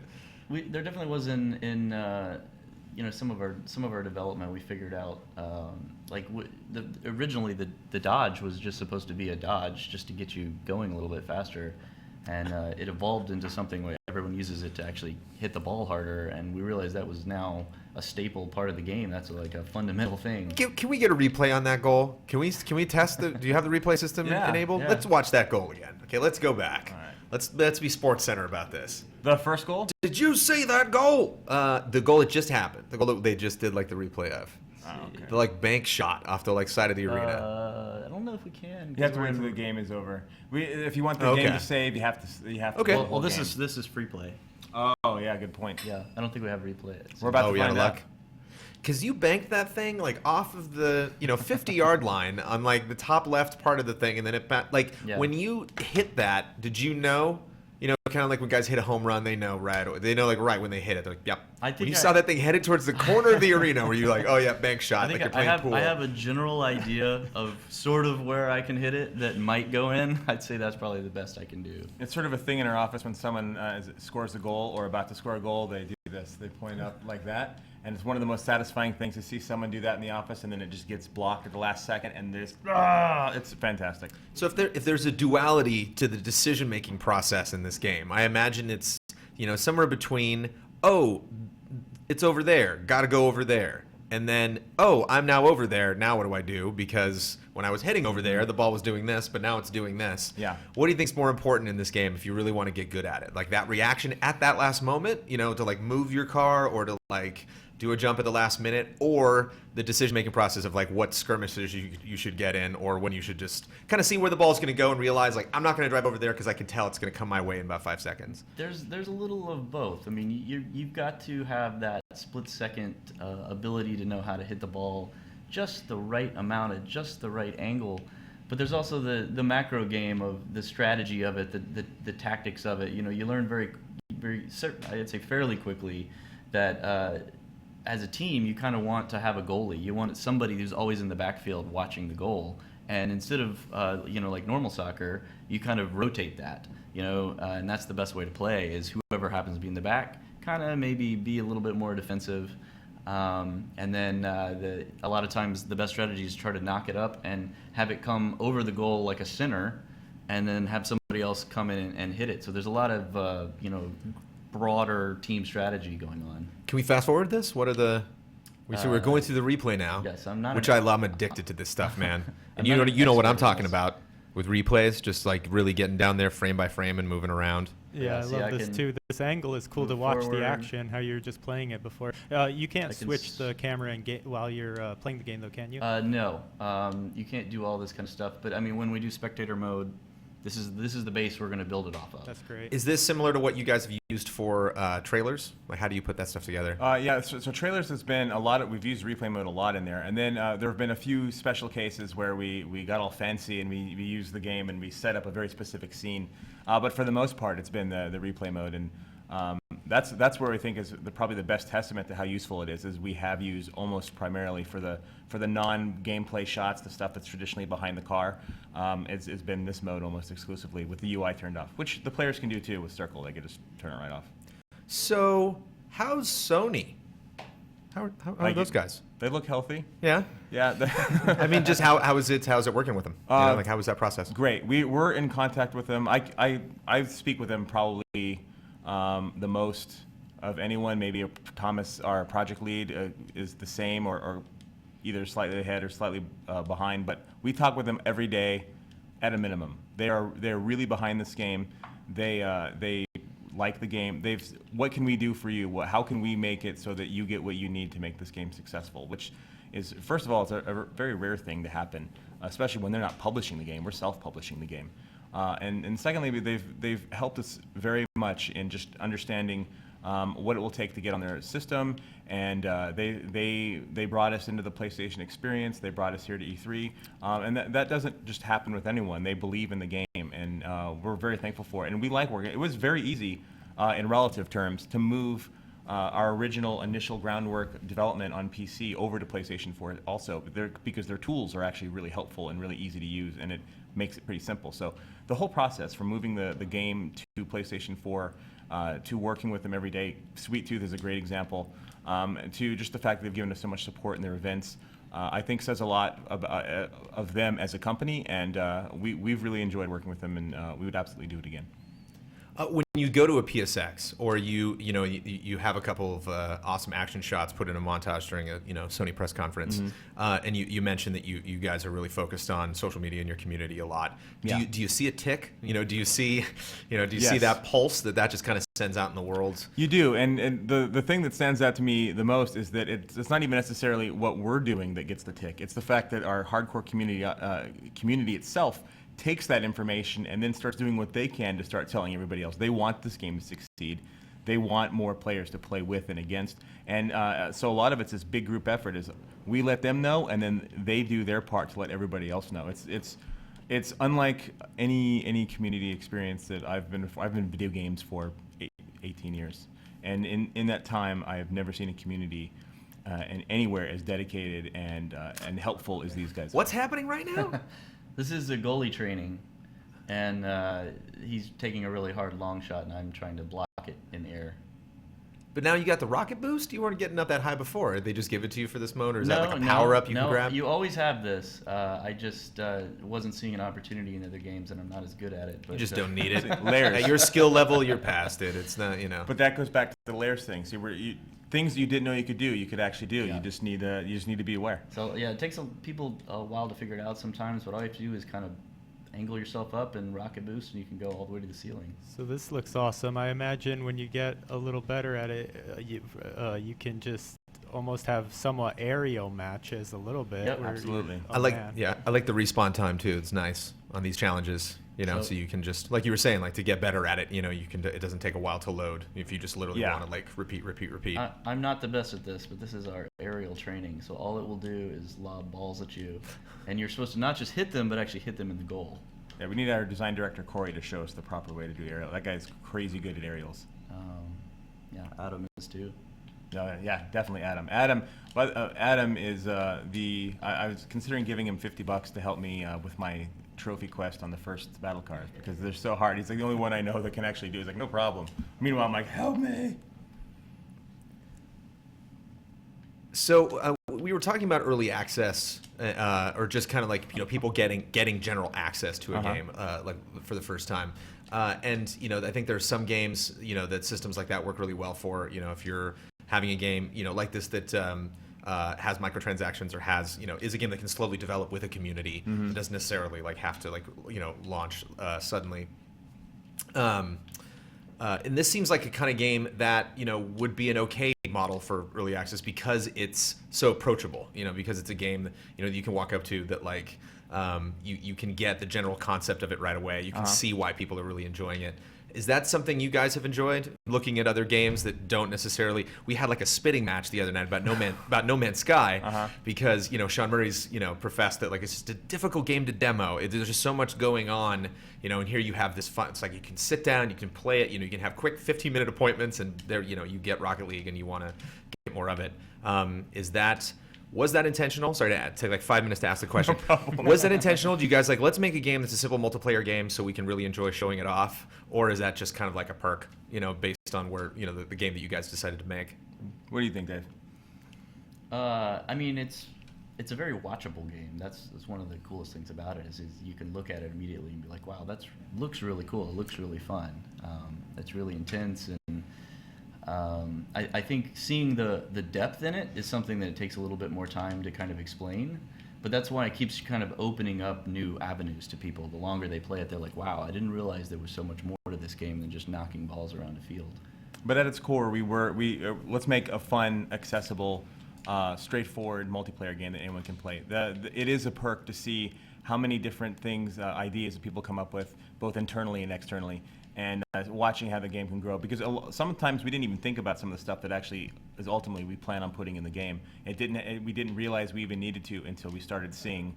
There definitely was in some of our development, we figured out originally the dodge was just supposed to be a dodge just to get you going a little bit faster, and it evolved into something where everyone uses it to actually hit the ball harder, and we realized that was now a staple part of the game. That's like a fundamental thing. Can we get a replay on that goal? Can we test do you have the replay system enabled? Yeah. Let's watch that goal again. Okay, let's go back. All right. Let's be Sports Center about this. The first goal? Did you see that goal? The goal that just happened. The goal that they just did like the replay of. Oh, okay. The bank shot off the side of the arena. I don't know if we can. You have to wait until the game is over. If you want the game to save, you have to. Okay. Well, this is free play. Oh yeah, good point. Yeah, I don't think we have replay. We're about to find out. Because you banked that thing off of the 50-yard line on the top left part of the thing, and then when you hit that, did you know? Kind of like when guys hit a home run, they know right when they hit it. They're like, yep. When you saw that thing headed towards the corner of the arena, were you like, oh yeah, bank shot, like you're playing pool? I have a general idea of sort of where I can hit it that might go in. I'd say that's probably the best I can do. It's sort of a thing in our office when someone scores a goal or about to score a goal, they do this. They point up like that. And it's one of the most satisfying things to see someone do that in the office, and then it just gets blocked at the last second, and it's fantastic. So if there's a duality to the decision-making process in this game, I imagine it's somewhere between, oh, it's over there, gotta go over there, and then, oh, I'm now over there, now what do I do? Because when I was heading over there, the ball was doing this, but now it's doing this. Yeah. What do you think's more important in this game if you really want to get good at it? Like that reaction at that last moment, to move your car or to do a jump at the last minute, or the decision-making process of like what skirmishes you should get in, or when you should just kind of see where the ball's going to go and realize like I'm not going to drive over there because I can tell it's going to come my way in about 5 seconds. There's a little of both. I mean, you've got to have that split-second ability to know how to hit the ball just the right amount at just the right angle. But there's also the macro game of the strategy of it, the tactics of it. You know, you learn very, I'd say fairly quickly that as a team, you kind of want to have a goalie. You want somebody who's always in the backfield watching the goal. And instead of, like normal soccer, you kind of rotate that, and that's the best way to play is whoever happens to be in the back, kind of maybe be a little bit more defensive. And then a lot of times the best strategy is try to knock it up and have it come over the goal like a center, and then have somebody else come in and hit it. So there's a lot of, broader team strategy going on. Can we fast forward this? What are the... So we're going through the replay now. Yes, I'm not... Which I'm addicted to this stuff, man. And you know what I'm talking about with replays, just like really getting down there frame by frame and moving around. Yeah, I love this too. This angle is cool to watch the action, how you're just playing it before. You can't switch the camera and while you're playing the game, though, can you? No. You can't do all this kind of stuff. But, I mean, when we do spectator mode, this is the base we're going to build it off of. That's great. Is this similar to what you guys have used for trailers? Like, how do you put that stuff together? Yeah, so trailers has been a lot of, we've used replay mode a lot in there. And then there have been a few special cases where we got all fancy and we used the game and we set up a very specific scene. But for the most part, it's been the replay mode. And that's where I think is probably the best testament to how useful it is we have used almost primarily for the non-gameplay shots, the stuff that's traditionally behind the car. It's been this mode almost exclusively with the UI turned off, which the players can do too with Circle. They can just turn it right off. So how's Sony? How are those guys? They look healthy. Yeah? Yeah. I mean, just how's it working with them? Like how was that process? Great. We're in contact with them. I speak with them probably the most of anyone. Maybe Thomas, our project lead, is the same or either slightly ahead or slightly behind. But we talk with them every day at a minimum. They're really behind this game. They like the game. What can we do for you? How can we make it so that you get what you need to make this game successful? Which is, first of all, it's a very rare thing to happen, especially when they're not publishing the game. We're self-publishing the game. And secondly, they've helped us very much in just understanding what it will take to get on their system, and they brought us into the PlayStation experience. They brought us here to E3, and that doesn't just happen with anyone. They believe in the game, and we're very thankful for it. And we like working. It was very easy, in relative terms, to move our original initial groundwork development on PC over to PlayStation 4 also, because their tools are actually really helpful and really easy to use, and it makes it pretty simple. So the whole process from moving the game to PlayStation 4 to working with them every day, Sweet Tooth is a great example, to just the fact that they've given us so much support in their events, I think says a lot of them as a company, and we've really enjoyed working with them, and we would absolutely do it again. When you go to a PSX, or you have a couple of awesome action shots put in a montage during a Sony press conference, and you mentioned that you guys are really focused on social media in your community a lot. Do you see a tick? Do you see see that pulse that just kind of sends out in the world? You do, and the thing that stands out to me the most is that it's not even necessarily what we're doing that gets the tick. It's the fact that our hardcore community itself takes that information and then starts doing what they can to start telling everybody else. They want this game to succeed. They want more players to play with and against. And so a lot of it's this big group effort is we let them know, and then they do their part to let everybody else know. It's unlike any community experience that I've been in video games for 18 years. And in that time, I have never seen a community and anywhere as dedicated and helpful as these guys. What's happening right now? This is a goalie training, and he's taking a really hard long shot, and I'm trying to block it in the air. But now you got the rocket boost? You weren't getting up that high before. Did they just give it to you for this mode, or is that like a power-up you can grab? You always have this. I just wasn't seeing an opportunity in other games, and I'm not as good at it. But, you just don't need it. Layers. At your skill level, you're past it. It's not, But that goes back to the layers thing. See, things you didn't know you could do, you could actually do. Yeah. You just need to be aware. So yeah, it takes people a while to figure it out sometimes. What all you have to do is kind of angle yourself up and rocket boost, and you can go all the way to the ceiling. So this looks awesome. I imagine when you get a little better at it, you can just almost have somewhat aerial matches a little bit. Yep, where absolutely. I like I like the respawn time too. It's nice on these challenges. So you can just, like you were saying, like to get better at it, you can. It doesn't take a while to load if you just literally want to like repeat. I'm not the best at this, but this is our aerial training. So all it will do is lob balls at you, and you're supposed to not just hit them, but actually hit them in the goal. Yeah, we need our design director Corey to show us the proper way to do aerial. That guy's crazy good at aerials. Yeah, Adam is too. Yeah, definitely Adam. Adam is I was considering giving him $50 to help me with my trophy quest on the first battle cars because they're so hard. He's like the only one I know that can actually do it. He's like, no problem. Meanwhile, I'm like, help me. So we were talking about early access, or just kind of like people getting general access to a game like for the first time, and I think there's some games that systems like that work really well for. If you're having a game like this that has microtransactions or has is a game that can slowly develop with a community. It doesn't necessarily like have to launch suddenly. And this seems like a kind of game that would be an okay model for early access because it's so approachable. Because it's a game that you can walk up to that like you can get the general concept of it right away. You can see why people are really enjoying it. Is that something you guys have enjoyed? Looking at other games that don't necessarily. We had like a spitting match the other night about No Man's Sky because Sean Murray's professed that like it's just a difficult game to demo. There's just so much going on, and here you have this fun. It's like you can sit down, you can play it, you can have quick 15-minute appointments, and there you get Rocket League and you want to get more of it. Was that intentional? Sorry to take like 5 minutes to ask the question. No was that intentional? Do you guys like, let's make a game that's a simple multiplayer game so we can really enjoy showing it off? Or is that just kind of like a perk, based on where, the game that you guys decided to make? What do you think, Dave? I mean, it's a very watchable game. That's one of the coolest things about it is you can look at it immediately and be like, wow, looks really cool. It looks really fun. It's really intense and I think seeing the depth in it is something that it takes a little bit more time to kind of explain, but that's why it keeps kind of opening up new avenues to people. The longer they play it, they're like, wow, I didn't realize there was so much more to this game than just knocking balls around a field. But at its core, let's make a fun, accessible, straightforward multiplayer game that anyone can play. It is a perk to see how many different things, ideas that people come up with, both internally and externally. And watching how the game can grow, because sometimes we didn't even think about some of the stuff that actually is ultimately we plan on putting in the game. We didn't realize we even needed to until we started seeing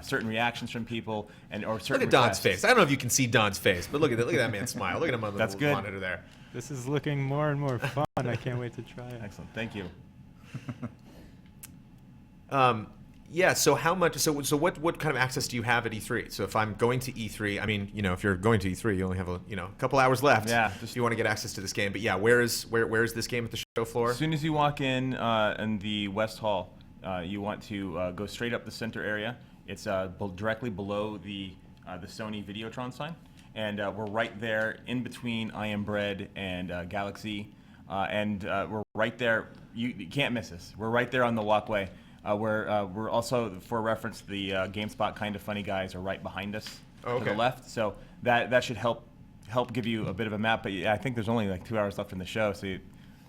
certain reactions from people or certain. Look at Don's face. I don't know if you can see Don's face, but look at that man's smile. Look at him on the That's good. monitor there. This is looking more and more fun. I can't wait to try it. Excellent. Thank you. Yeah. So how much? So what kind of access do you have at E3? So if I'm going to E3, I mean, if you're going to E3, you only have a couple hours left. Yeah. If you want to get access to this game, but yeah, where is this game at the show floor? As soon as you walk in the West Hall, you want to go straight up the center area. It's directly below the Sony Videotron sign, and we're right there in between I Am Bread and Galaxy, and we're right there. You can't miss us. We're right there on the walkway. We're also, for reference, the GameSpot Kind of Funny guys are right behind us to the left. So that should help give you a bit of a map. But yeah, I think there's only like 2 hours left in the show, so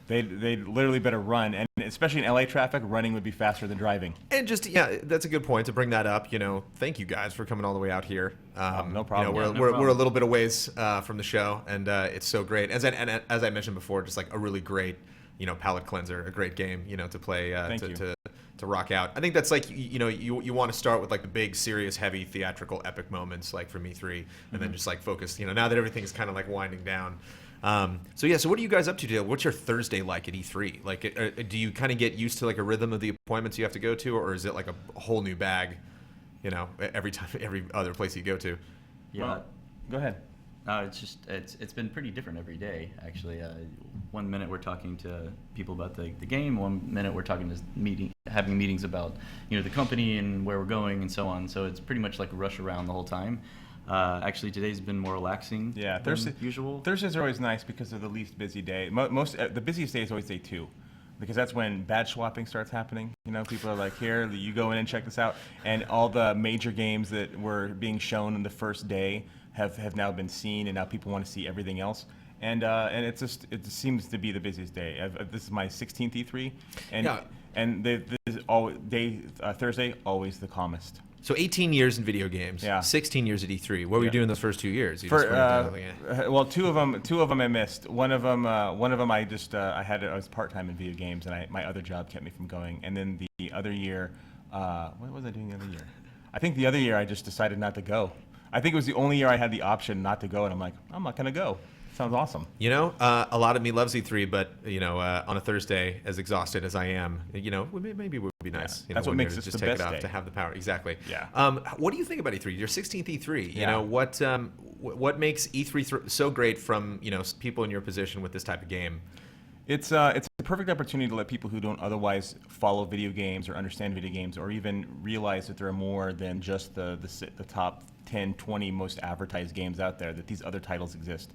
they literally better run. And especially in LA traffic, running would be faster than driving. And just that's a good point to bring that up. Thank you guys for coming all the way out here. No problem. We're a little bit of ways from the show, and it's so great. As I mentioned before, just like a really great palate cleanser, a great game to play to rock out. I think that's like you want to start with like the big, serious, heavy, theatrical, epic moments like from E3, and then just like focus. Now that everything's kind of like winding down. So what are you guys up to today? What's your Thursday like at E3? Like, do you kind of get used to like a rhythm of the appointments you have to go to, or is it like a whole new bag? Every other place you go to. Yeah. Well, go ahead. It's been pretty different every day, actually. 1 minute we're talking to people about the game. 1 minute we're talking to having meetings about the company and where we're going and so on. So it's pretty much like a rush around the whole time. Actually, today's been more relaxing than usual. Thursdays are always nice because they're the least busy day. The busiest day is always day 2. Because that's when badge swapping starts happening. People are like, here, you go in and check this out. And all the major games that were being shown on the first day have now been seen, and now people want to see everything else. And it seems to be the busiest day. This is my 16th E3, and Thursday always the calmest. So 18 years in video games, 16 years at E3. What were you doing those first 2 years? Well, two of them I missed. One of them I was part-time in video games, and my other job kept me from going. And then the other year, what was I doing the other year? I think the other year I just decided not to go. I think it was the only year I had the option not to go, and I'm like, I'm not going to go. Sounds awesome. You know, a lot of me loves E3, but on a Thursday, as exhausted as I am, maybe it would be nice. That's what makes it just the take best it off day. to have the power. Exactly. Yeah. What do you think about E3? Your 16th E3. Yeah. What makes E3 so great from people in your position with this type of game? It's a perfect opportunity to let people who don't otherwise follow video games or understand video games or even realize that there are more than just the top 10, 20 most advertised games out there, that these other titles exist.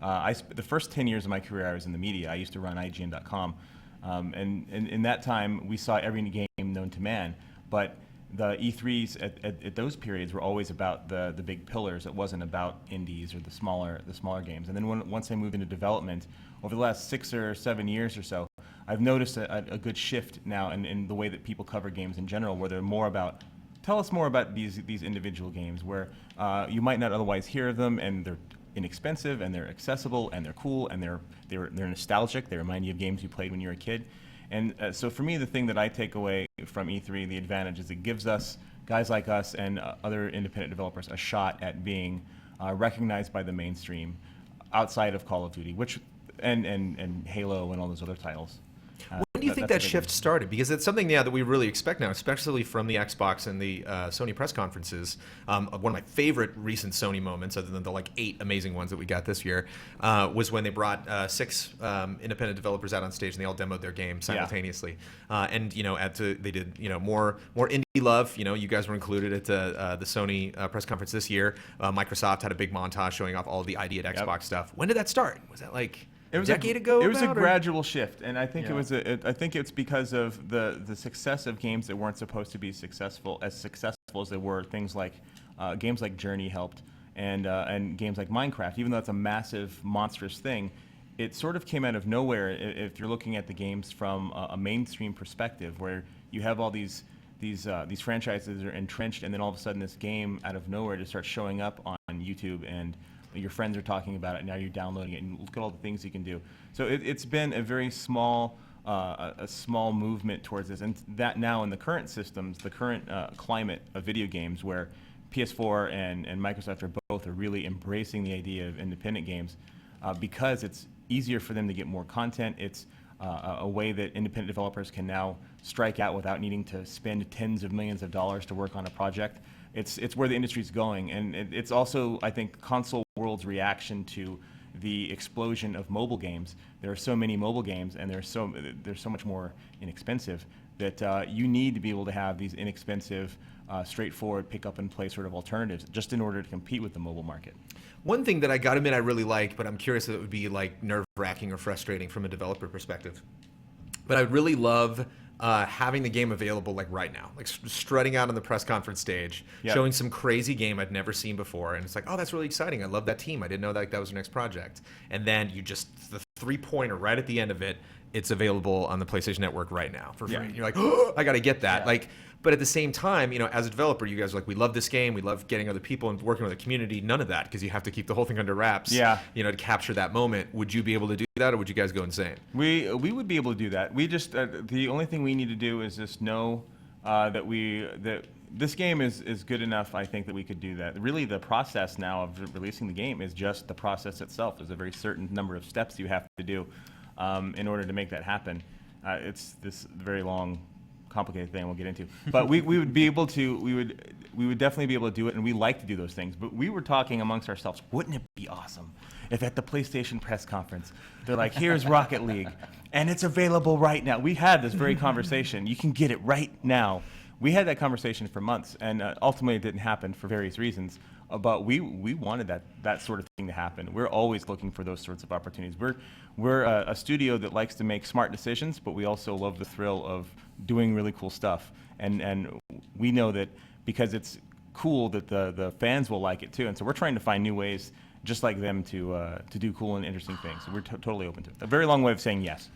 The first 10 years of my career, I was in the media. I used to run IGN.com. And in that time, we saw every game known to man. But the E3s at those periods were always about the big pillars. It wasn't about indies or the smaller games. And then once I moved into development, over the last 6 or 7 years or so, I've noticed a good shift now in the way that people cover games in general, where they're more about, tell us more about these individual games, where you might not otherwise hear of them, and they're inexpensive, and they're accessible, and they're cool, and they're nostalgic. They remind you of games you played when you were a kid. And so for me, the thing that I take away from E3, the advantage, is it gives us, guys like us and other independent developers, a shot at being recognized by the mainstream outside of Call of Duty, and Halo and all those other titles. When do you think that shift started? Because it's something that we really expect now, especially from the Xbox and the Sony press conferences. One of my favorite recent Sony moments, other than the 8 amazing ones that we got this year, was when they brought 6 independent developers out on stage and they all demoed their game simultaneously. And they did more indie love. You guys were included at the Sony press conference this year. Microsoft had a big montage showing off all of the ID at Xbox stuff. When did that start? Was that a decade ago? It was a gradual shift, and I think I think it's because of the success of games that weren't supposed to be successful as they were. Things like games like Journey helped, and games like Minecraft. Even though it's a massive, monstrous thing, it sort of came out of nowhere. If you're looking at the games from a mainstream perspective, where you have all these franchises that are entrenched, and then all of a sudden this game out of nowhere just starts showing up on YouTube, and your friends are talking about it, and now you're downloading it, and look at all the things you can do. So it's been a very small movement towards this, and that now in the current systems, the current climate of video games, where PS4 and Microsoft are really embracing the idea of independent games, because it's easier for them to get more content. It's a way that independent developers can now strike out without needing to spend tens of millions of dollars to work on a project. It's where the industry's going, and it's also, I think, console world's reaction to the explosion of mobile games. There are so many mobile games, and they're so much more inexpensive, that you need to be able to have these inexpensive, straightforward pick up and play sort of alternatives, just in order to compete with the mobile market. One thing that I got to admit I really like, but I'm curious if it would be nerve-wracking or frustrating from a developer perspective, but I really love having the game available right now, strutting out on the press conference stage, showing some crazy game I'd never seen before, and it's oh, that's really exciting. I love that team. I didn't know that was their next project. And then the 3-pointer right at the end of it, it's available on the PlayStation Network right now for free. Yeah. You're oh, I got to get that. Yeah. But at the same time, as a developer, you guys are we love this game. We love getting other people and working with the community. None of that, because you have to keep the whole thing under wraps. Yeah. To capture that moment. Would you be able to do that, or would you guys go insane? We would be able to do that. We just the only thing we need to do is just know that this game is good enough. I think that we could do that. Really, the process now of releasing the game is just the process itself. There's a very certain number of steps you have to do in order to make that happen. It's this very long, complicated thing we'll get into, but we would be able to, we would definitely be able to do it, and we like to do those things. But we were talking amongst ourselves, wouldn't it be awesome if at the PlayStation press conference they're here's Rocket League and it's available right now. We had this very conversation. You can get it right now. We had that conversation for months, and ultimately it didn't happen for various reasons. But we wanted that sort of thing to happen. We're always looking for those sorts of opportunities. We're a studio that likes to make smart decisions, but we also love the thrill of doing really cool stuff. And we know that because it's cool, that the fans will like it too. And so we're trying to find new ways just like them to do cool and interesting things. So we're totally open to it. A very long way of saying yes.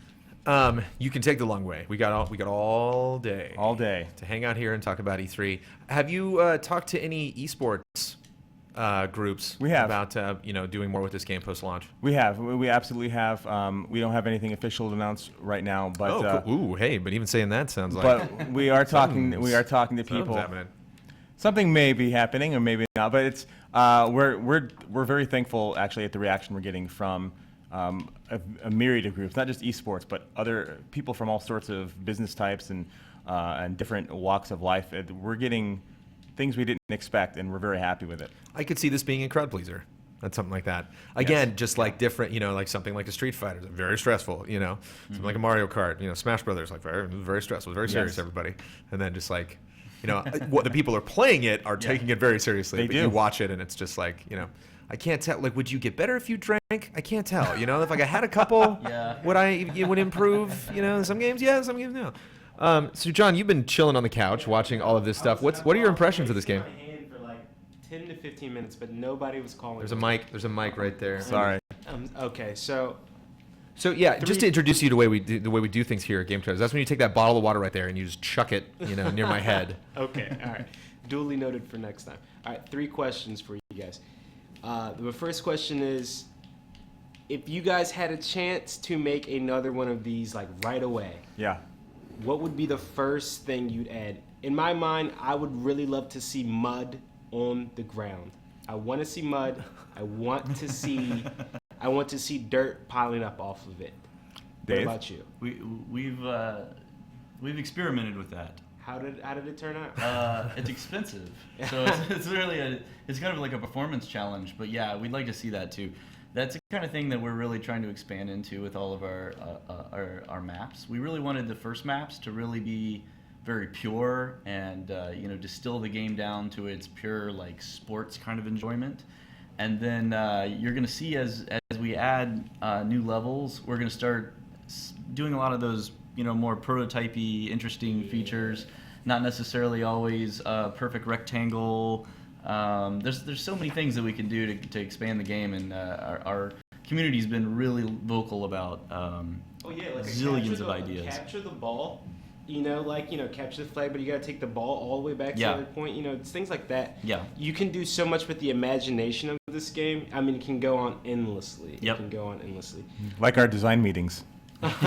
You can take the long way. We got all day. All day. To hang out here and talk about E3. Have you talked to any esports groups? We have. About doing more with this game post launch. We have. We absolutely have. We don't have anything official to announce right now, but cool. Ooh, hey, but even saying that sounds like. But we are talking. We are talking to something's people. happening. Something may be happening, or maybe not. But it's we're very thankful actually at the reaction we're getting from a myriad of groups, not just esports, but other people from all sorts of business types and different walks of life. We're getting things we didn't expect, and we're very happy with it. I could see this being a crowd pleaser. That's something like that. Again, just like different, like something like a Street Fighter, very stressful, something like a Mario Kart, Smash Brothers, like very, very stressful, very serious, everybody. And then just like, what the people are playing it are taking it very seriously. They but do. You watch it and it's just like, I can't tell. Like, would you get better if you drank? I can't tell. If like I had a couple, would it would improve? Some games, some games, no. So John, you've been chilling on the couch watching all of this stuff. What are your impressions of this game? My hand for like 10 to 15 minutes, but nobody was calling. There's a mic. There's a mic right there. Sorry. Okay, so So yeah, just to introduce you to the way we do things here at Game Trailers. That's when you take that bottle of water right there and you just chuck it, near my head. okay, all right, duly noted for next time. All right, 3 questions for you guys. The first question is, if you guys had a chance to make another one of these like right away, Yeah. what would be the first thing you'd add? In my mind, I would really love to see mud on the ground. I want to see mud. I want to see dirt piling up off of it. Dave? What about you? We've experimented with that. How did it turn out? It's expensive, so it's really it's kind of like a performance challenge. But yeah, we'd like to see that too. That's the kind of thing that we're really trying to expand into with all of our maps. We really wanted the first maps to really be very pure and distill the game down to its pure like sports kind of enjoyment. And then you're going to see as we add new levels, we're going to start doing a lot of those more prototypey, interesting features. Not necessarily always perfect rectangle. There's so many things that we can do to expand the game, and our community's been really vocal about zillions of ideas. Capture the ball, capture the flag, but you got to take the ball all the way back to the other point. It's things like that. Yeah. You can do so much with the imagination of this game. I mean, it can go on endlessly. Yep. It can go on endlessly. Like our design meetings. My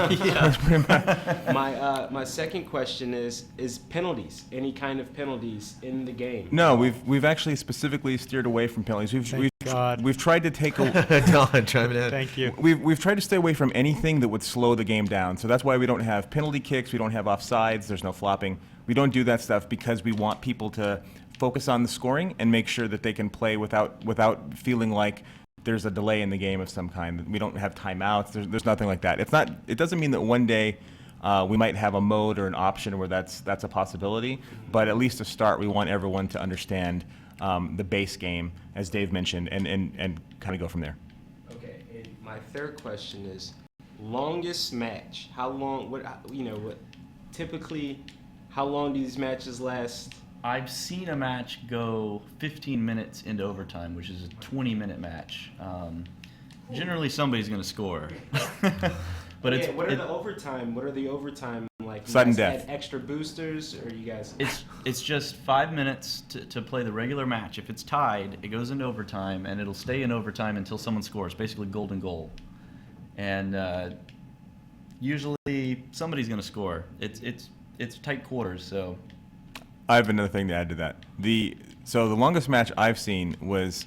second question is penalties. any kind of penalties in the game? No, we've actually specifically steered away from penalties. We've tried to take Don, chime in. Thank you. We've tried to stay away from anything that would slow the game down. So that's why we don't have penalty kicks, we don't have offsides, there's no flopping. We don't do that stuff because we want people to focus on the scoring and make sure that they can play without feeling like there's a delay in the game of some kind. We don't have timeouts. There's nothing like that. It doesn't mean that one day we might have a mode or an option where that's a possibility. But at least to start, we want everyone to understand the base game, as Dave mentioned, and kind of go from there. Okay, and my third question is longest match. How long? Typically, how long do these matches last? I've seen a match go 15 minutes into overtime, which is a 20-minute match. Generally, somebody's going to score. But What are the overtime like? You Sudden guys death. add extra boosters, or you guys? It's just 5 minutes to play the regular match. If it's tied, it goes into overtime, and it'll stay in overtime until someone scores. Basically, golden goal. And usually, somebody's going to score. It's tight quarters, so. I have another thing to add to that. So the longest match I've seen was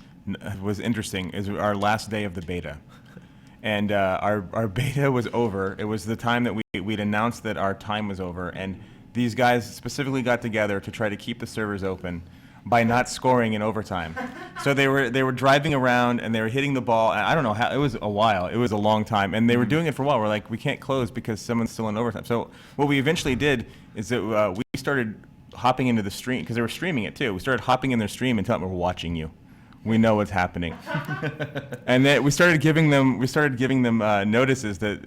interesting. Is our last day of the beta, and our beta was over. It was the time that we'd announced that our time was over, and these guys specifically got together to try to keep the servers open by not scoring in overtime. So they were driving around and they were hitting the ball. And I don't know how. It was a while. It was a long time, and they were doing it for a while. We're like, we can't close because someone's still in overtime. So what we eventually did is that we started hopping into the stream because they were streaming it too. We started hopping in their stream and telling them, we're watching you. We know what's happening. And then we started giving them notices that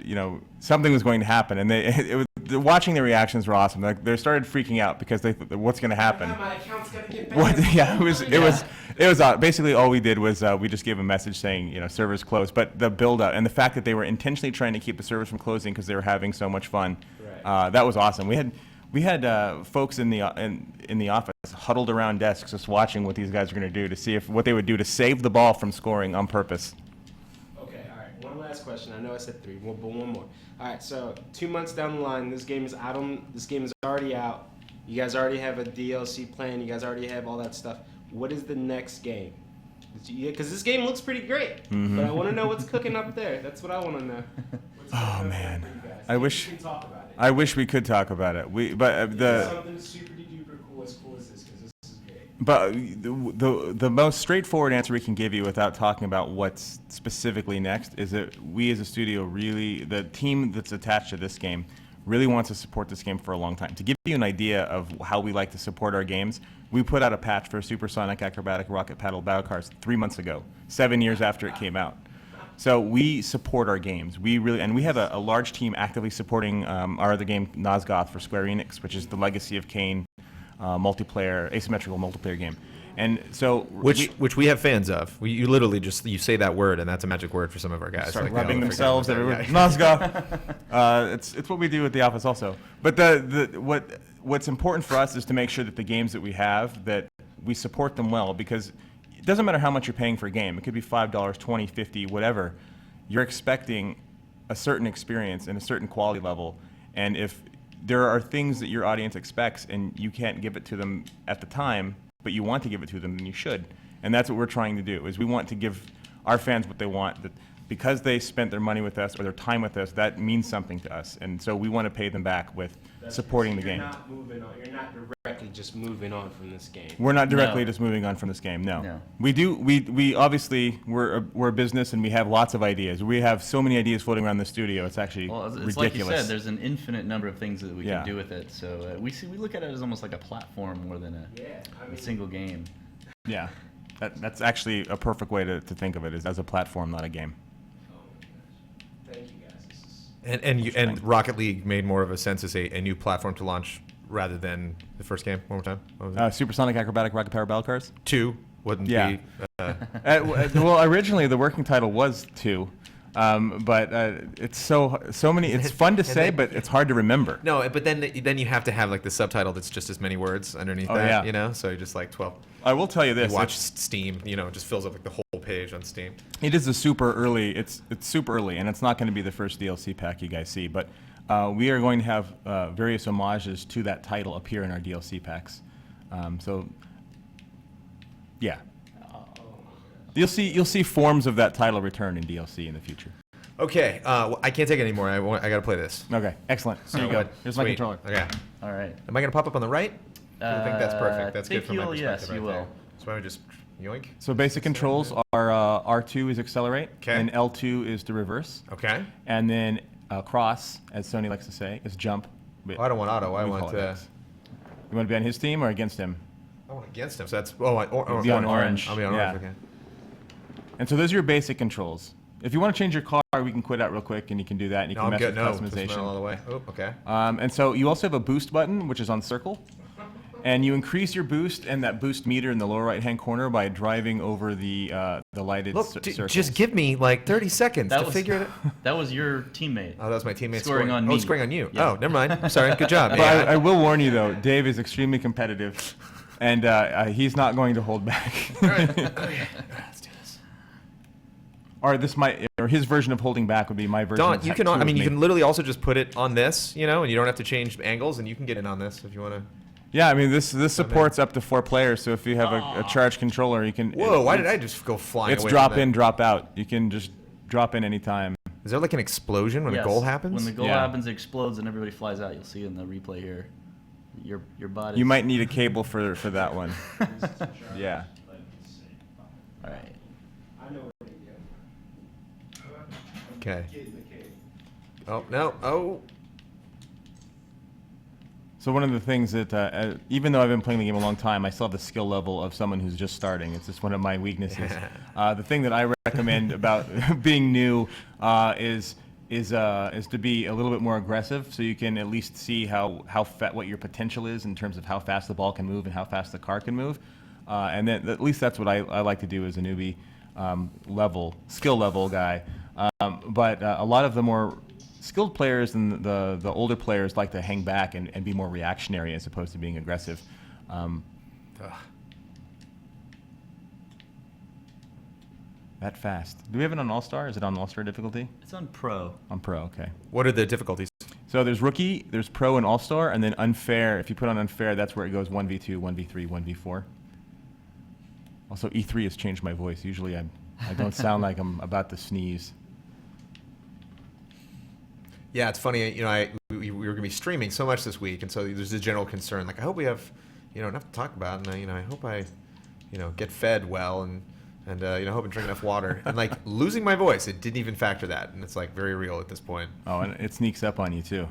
something was going to happen, and watching their reactions were awesome. Like they started freaking out because they thought, what's going to happen? My account's gonna get banned. It was basically all we did was we just gave a message saying, you know, servers closed. But the build up and the fact that they were intentionally trying to keep the servers from closing because they were having so much fun, that was awesome. We had folks in the office huddled around desks just watching what these guys were going to do to see what they would do to save the ball from scoring on purpose. Okay, all right. One last question. I know I said 3, but one more. All right, so 2 months down the line, this game is already out. You guys already have a DLC plan. You guys already have all that stuff. What is the next game? Because this game looks pretty great, but I want to know what's cooking up there. That's what I want to know. Oh man, I wish we can talk about it. I wish we could talk about it. Something super duper cool as this, because this is great. But the most straightforward answer we can give you without talking about what's specifically next is that we as a studio really, the team that's attached to this game, really wants to support this game for a long time. To give you an idea of how we like to support our games, we put out a patch for Supersonic Acrobatic Rocket Paddle Battle Cars 3 months ago, 7 years after it came out. So we support our games. We have a large team actively supporting our other game, Nosgoth, for Square Enix, which is the Legacy of Kain multiplayer, asymmetrical multiplayer game. And so which we have fans of. You literally just say that word, and that's a magic word for some of our guys. Start like, rubbing no, themselves everywhere. Yeah. Nosgoth. It's what we do at the office also. But what's important for us is to make sure that the games that we have, that we support them well, because it doesn't matter how much you're paying for a game. It could be $5, $20, $50, whatever. You're expecting a certain experience and a certain quality level. And if there are things that your audience expects and you can't give it to them at the time, but you want to give it to them, then you should. And that's what we're trying to do, is we want to give our fans what they want. That because they spent their money with us or their time with us, that means something to us. And so we want to pay them back with supporting the game. You're not directly just moving on from this game. We're not directly No. just moving on from this game, no. No. We obviously, we're a business and we have lots of ideas. We have so many ideas floating around the studio, it's actually Well, it's ridiculous. like you said, there's an infinite number of things that we Yeah. can do with it. So we look at it as almost like a platform more than a single game. Yeah, that's actually a perfect way to think of it, is as a platform, not a game. Thank you guys. And Rocket League made more of a sense as a new platform to launch rather than the first game. One more time. What was it? Supersonic Acrobatic Rocket Power Battle Cars? 2 wouldn't Yeah. be. Well, originally the working title was 2, but it's so many. It's fun to say, but it's hard to remember. No, but then you have to have like the subtitle that's just as many words underneath Oh, that. yeah. You know, so you just like 12. I will tell you this: You watch Steam. You know, it just fills up like the whole page on Steam. it is a super early. It's super early, and it's not going to be the first DLC pack you guys see. But we are going to have various homages to that title appear in our DLC packs. So, yeah, you'll see forms of that title return in DLC in the future. Okay, I can't take it anymore. I got to play this. Okay, excellent. Here you go. what? Here's my Sweet. controller. Okay. All right. Am I gonna pop up on the right? I think that's perfect. That's think good from my you'll- perspective. yes, right you there. will. So why don't we just yoink? So basic controls are R2 is accelerate, Okay. and L2 is to reverse, Okay. and then cross, as Sony likes to say, is jump. Oh, I don't want auto. I We want. call it X. You want to be on his team or against him? I want against him. So that's be on orange. I'll be on Yeah. orange. Okay. And so those are your basic controls. If you want to change your car, we can quit out real quick, and you can do that, and you No, can I'm mess good. with No, just customization. all the way. Oh, okay. And so you also have a boost button, which is on circle. And you increase your boost and that boost meter in the lower right-hand corner by driving over the lighted Look, circles. just give me like 30 seconds That to was figure it. that was your teammate. Oh, that was my teammate Scoring on me. Oh, scoring on you. Yeah. Oh, never mind. I'm sorry. Good job. But Yeah. I will warn you, though, Dave is extremely competitive, and he's not going to hold back. All right. Okay. Let's do this. Or his version of holding back would be my version. Don, of you ha- can. two I with mean, you me. can literally also just put it on this, you know, and you don't have to change angles, and you can get in on this if you want to. Yeah, I mean, this supports up to 4 players, so if you have a charged controller, you can. Whoa! Why did I just go flying? It's away drop from in, that? drop out. You can just drop in anytime. Is there like an explosion when Yes. a goal happens? When the goal Yeah. happens, it explodes and everybody flies out. You'll see in the replay here. Your body. You might need a cable for that one. Yeah. All right. I know where to go. Okay. Get in the cave. Oh no! Oh. So one of the things that, even though I've been playing the game a long time, I still have the skill level of someone who's just starting. It's just one of my weaknesses. The thing that I recommend about being new is to be a little bit more aggressive, so you can at least see what your potential is in terms of how fast the ball can move and how fast the car can move. And then at least that's what I like to do as a newbie skill level guy. But a lot of the more skilled players and the older players like to hang back and be more reactionary as opposed to being aggressive. That fast. Do we have it on All-Star? Is it on All-Star difficulty? It's on Pro. On Pro, okay. What are the difficulties? So there's Rookie, there's Pro and All-Star, and then Unfair. If you put on Unfair, that's where it goes 1v2, 1v3, 1v4. Also, E3 has changed my voice. Usually I don't sound like I'm about to sneeze. Yeah, it's funny. You know, we were going to be streaming so much this week, and so there's a general concern. Like, I hope we have, enough to talk about, and I hope I, get fed well, and I hope I drink enough water. And like losing my voice, it didn't even factor that, and it's like very real at this point. Oh, and it sneaks up on you too.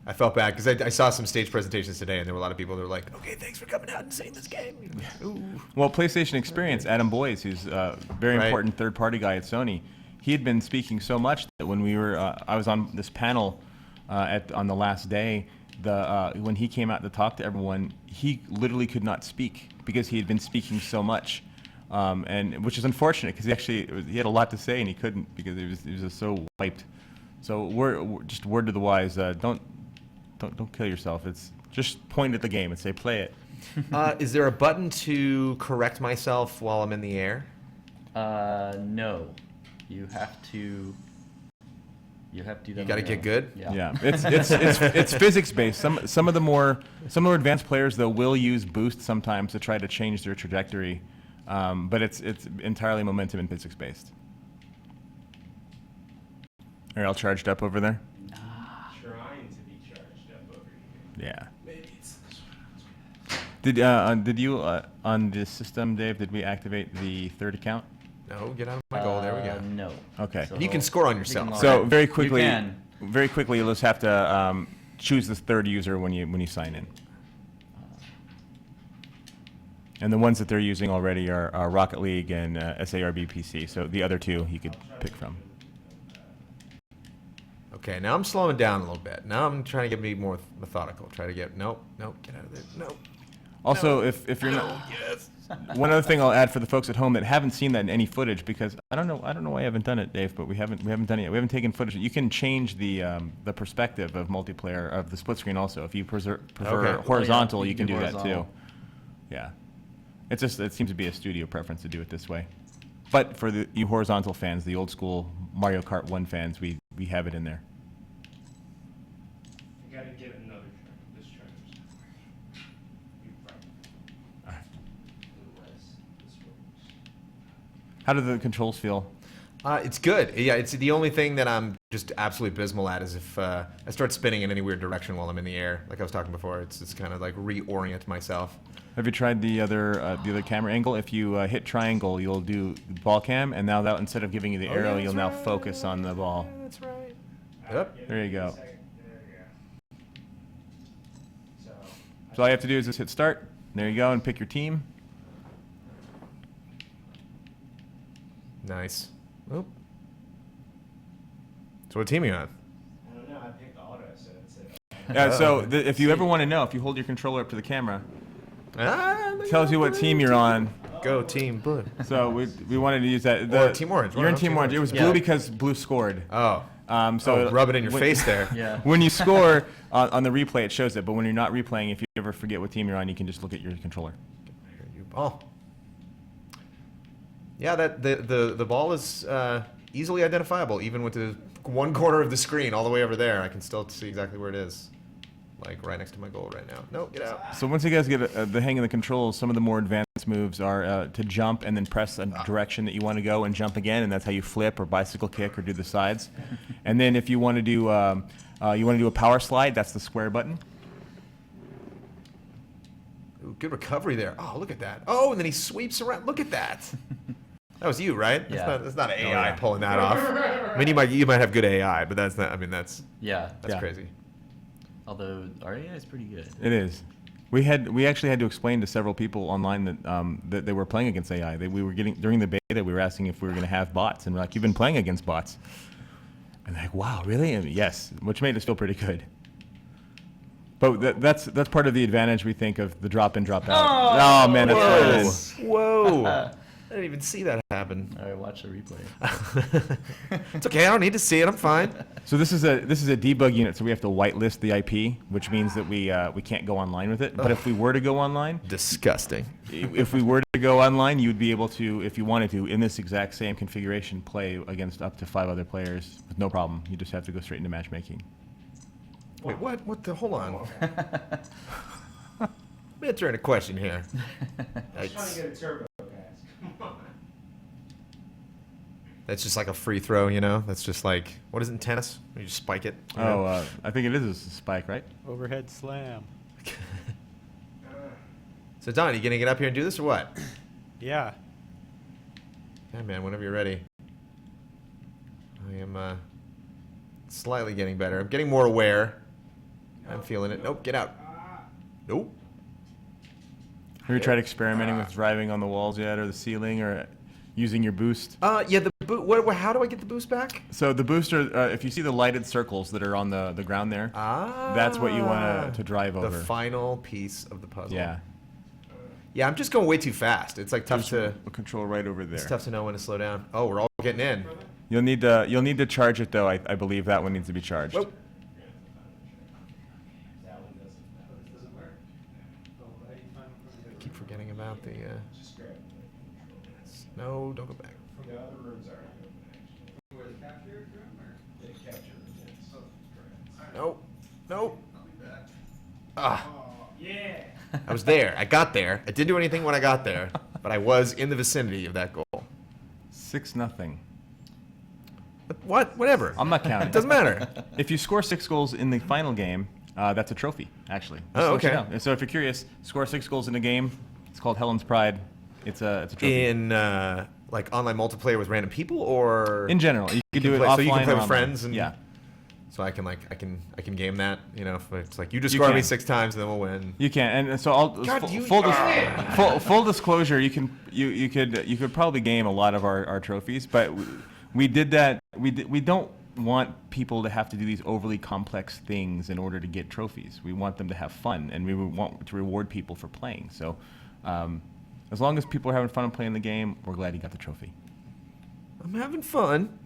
I felt bad because I saw some stage presentations today, and there were a lot of people that were like, "Okay, thanks for coming out and saying this game." Ooh. Well, PlayStation Experience, Adam Boyes, who's a very important third-party guy at Sony, he had been speaking so much that when we were, I was on this panel on the last day. When he came out to talk to everyone, he literally could not speak because he had been speaking so much, and which is unfortunate because he had a lot to say and he couldn't because he was just so wiped. So we're just word to the wise: don't kill yourself. It's just point at the game and say play it. Is there a button to correct myself while I'm in the air? No. You have to do that. You got to get good. Yeah. It's physics based. Some of the more advanced players though will use boost sometimes to try to change their trajectory, but it's entirely momentum and physics based. Are you all charged up over there? Trying to be charged up over here. Yeah. Did you on this system, Dave? Did we activate the third account? No, get out of my goal. There we go. No. Okay. So You can score on yourself. So very You quickly, can. you'll just have to choose the third user when you sign in. And the ones that they're using already are Rocket League and SARB PC. So the other two you could pick from. Okay, now I'm slowing down a little bit. Now I'm trying to get more methodical. Try to get nope, get out of there. Nope. Also, if you're not, one other thing I'll add for the folks at home that haven't seen that in any footage, because I don't know why I haven't done it, Dave, but we haven't done it yet. We haven't taken footage. You can change the perspective of multiplayer of the split screen also. If you prefer horizontal, Oh, yeah, you can do that horizontal. too. Yeah, it seems to be a studio preference to do it this way. But for you horizontal fans, the old school Mario Kart 1 fans, we have it in there. You gotta get another charger. This charger's not right. How do the controls feel? It's good. Yeah, it's the only thing that I'm just absolutely abysmal at is if I start spinning in any weird direction while I'm in the air. Like I was talking before, it's kind of like reorient myself. Have you tried the other camera angle? If you hit triangle, you'll do ball cam, and now that instead of giving you the arrow, you'll now focus on the ball. That's right. Yep. There you go. So all you have to do is just hit start. There you go, and pick your team. Nice. Oop. So what team are you on? I don't know. I picked auto, so that's it. Yeah. So if you ever want to know, if you hold your controller up to the camera, it tells you what team you're on. Go Team Blue. So we wanted to use that. Or Team Orange. You're in Team Orange. It was blue Yeah. because blue scored. Oh. So Rub it in your face there. Yeah. When you score on the replay, it shows it. But when you're not replaying, if you ever forget what team you're on, you can just look at your controller. Oh. Yeah, the ball is easily identifiable, even with the one corner of the screen all the way over there. I can still see exactly where it is, like right next to my goal right now. No, get out. So once you guys get the hang of the controls, some of the more advanced moves are to jump and then press a direction that you want to go and jump again, and that's how you flip or bicycle kick or do the sides. And then if you want to do a power slide, that's the square button. Ooh, good recovery there. Oh, look at that. Oh, and then he sweeps around. Look at that. That was you, right? Yeah. That's not AI yeah. pulling that off. I mean, you might have good AI, but that's not. I mean, that's Yeah. crazy. Although our AI is pretty good. It is. We actually had to explain to several people online that they were playing against AI. We were getting during the beta. We were asking if we were going to have bots, and we're like, "You've been playing against bots," and they're like, "Wow, really?" And yes, which made us feel pretty good. But that's part of the advantage, we think, of the drop in, drop out. Oh, man, that's fun. Whoa. I didn't even see that happen. All right, watch the replay. It's okay. I don't need to see it. I'm fine. So this is a debug unit, so we have to whitelist the IP, which means that we can't go online with it. But if we were to go online, Disgusting. if we were to go online, you'd be able to, if you wanted to, in this exact same configuration, play against up to 5 other players with no problem. You just have to go straight into matchmaking. Wait, what? What the? Hold on. I'm answering a question here. That's, get a turbo pass. Come on. that's just like a free throw, you know? That's just like, what is it in tennis? You just spike it. you know? Oh, I think it is a spike, right? Overhead slam. So, Don, you going to get up here and do this or what? Yeah. Yeah, man, whenever you're ready. I am slightly getting better. I'm getting more aware. I'm feeling it. Nope, get out. Nope. Have you tried experimenting with driving on the walls yet, or the ceiling, or using your boost? Yeah, the how do I get the boost back? So the booster, if you see the lighted circles that are on the ground there, that's what you want to drive over. The final piece of the puzzle. Yeah. Yeah, I'm just going way too fast. It's like tough to. A control right over there. It's tough to know when to slow down. Oh, we're all getting in. You'll need to charge it though. I believe that one needs to be charged. Whoa. I keep forgetting about the. No, don't go back. No, no. Ah. Yeah. I was there. I got there. I didn't do anything when I got there, but I was in the vicinity of that goal. 6-0. What? Whatever. I'm not counting. It doesn't matter. If you score 6 goals in the final game, that's a trophy, actually. Just Oh, to let you okay. know. And so if you're curious, score 6 goals in a game. It's called Helen's Pride. It's a trophy. In like online multiplayer with random people, or In general, you can do it play, offline so you can play or with online. friends, and Yeah. So I can game that. You know, if it's like you just You score me can. 6 times, and then we'll win. You can, and so I'll God, full disclosure. You could probably game a lot of our trophies, but we did that. We don't want people to have to do these overly complex things in order to get trophies. We want them to have fun, and we want to reward people for playing. So, as long as people are having fun and playing the game, we're glad you got the trophy. I'm having fun.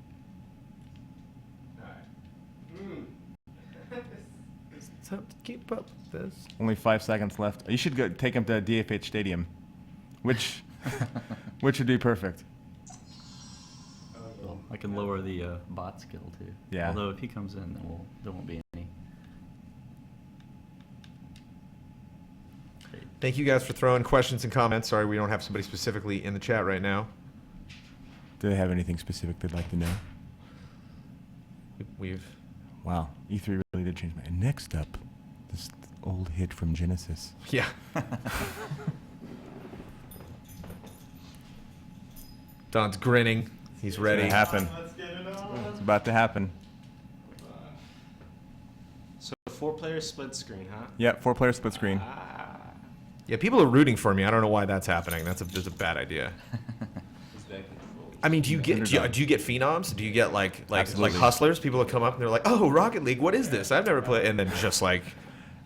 It's tough to keep up with this. Only 5 seconds left. You should go take them to DFH Stadium, which would be perfect. Well, I can lower the bot skill too. Yeah. Although if he comes in, then there won't be any. Thank you guys for throwing questions and comments. Sorry we don't have somebody specifically in the chat right now. Do they have anything specific they'd like to know? We've Wow, E3 really did change my. And next up, this old hit from Genesis. yeah. Don's grinning. He's ready. It's gonna happen. It's about to happen. So 4-player split screen, huh? Yeah, 4-player split screen. Yeah, people are rooting for me. I don't know why that's happening. That's a bad idea. I mean, do you get phenoms? Do you get like Absolutely. hustlers? People that come up and they're like, "Oh, Rocket League, what is this? I've never played." And then just like,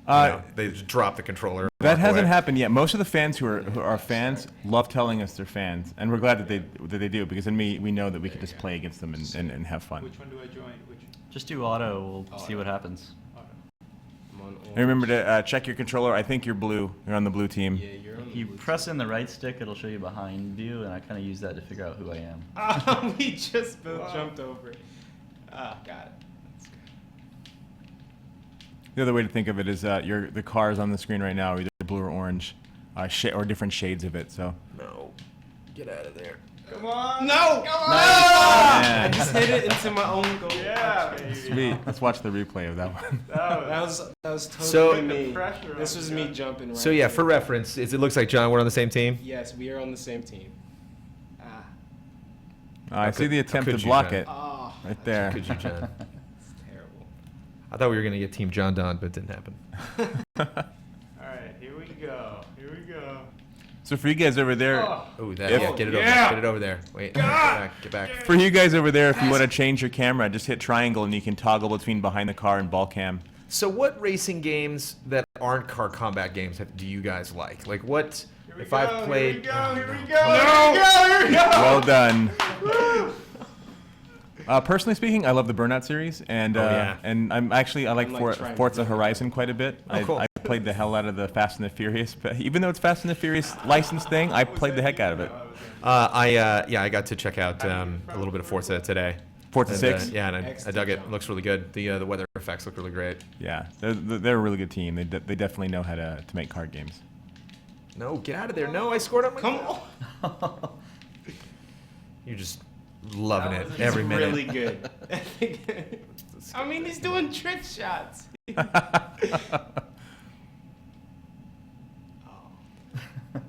they just drop the controller. and That walk hasn't away. happened yet. Most of the fans who are fans love telling us they're fans, and we're glad that they do, because then we know that we can just play against them and have fun. Which one do I join? Just do auto. We'll see what happens. I'm on And remember to check your controller. I think you're blue. You're on the blue team. Yeah, you're on the You blue press in the right stick, it'll show you behind view, and I kind of use that to figure out who I am. team. We just both jumped over it. Ah, got it. That's good. The other way to think of it is the cars on the screen right now are either blue or orange, or different shades of it. So. No, get out of there. Come on! No! Come on! Yeah. I just hit it into my own goal. Yeah, baby. Sweet. Let's watch the replay of that one. That was totally So- me. This was me jumping right. So yeah, there. for reference, it looks like John, we're on the same team. Yes, we are on the same team. Ah. I see the how attempt could to you, block John? it Oh, right there. Could you, John? it's terrible. I thought we were gonna get Team John Don, but it didn't happen. All right, here we go. Here we go. So for you guys over there, Oh, that. If- Yeah, get it over. Yeah. Get it over there. Wait. Get back. Get back. if you want to change your camera, just hit triangle and you can toggle between behind the car and ball cam. So what racing games that aren't car combat games do you guys like? Like what? If I've played. Here we go. Well done. Personally speaking, I love the Burnout series, and yeah. and I like trying Forza Horizon quite a bit. Cool. I played the hell out of the Fast and the Furious, but even though it's Fast and the Furious licensed thing, I played the heck out of it. I got to check out a little bit of Forza today. Forza And, 6. yeah, and I dug it. It looks really good. The weather effects look really great. Yeah, they're a really good team. They definitely know how to make card games. No, get out of there. No, I scored on my. Come on. You're just loving it He's every minute. really good. I mean, he's doing trick shots.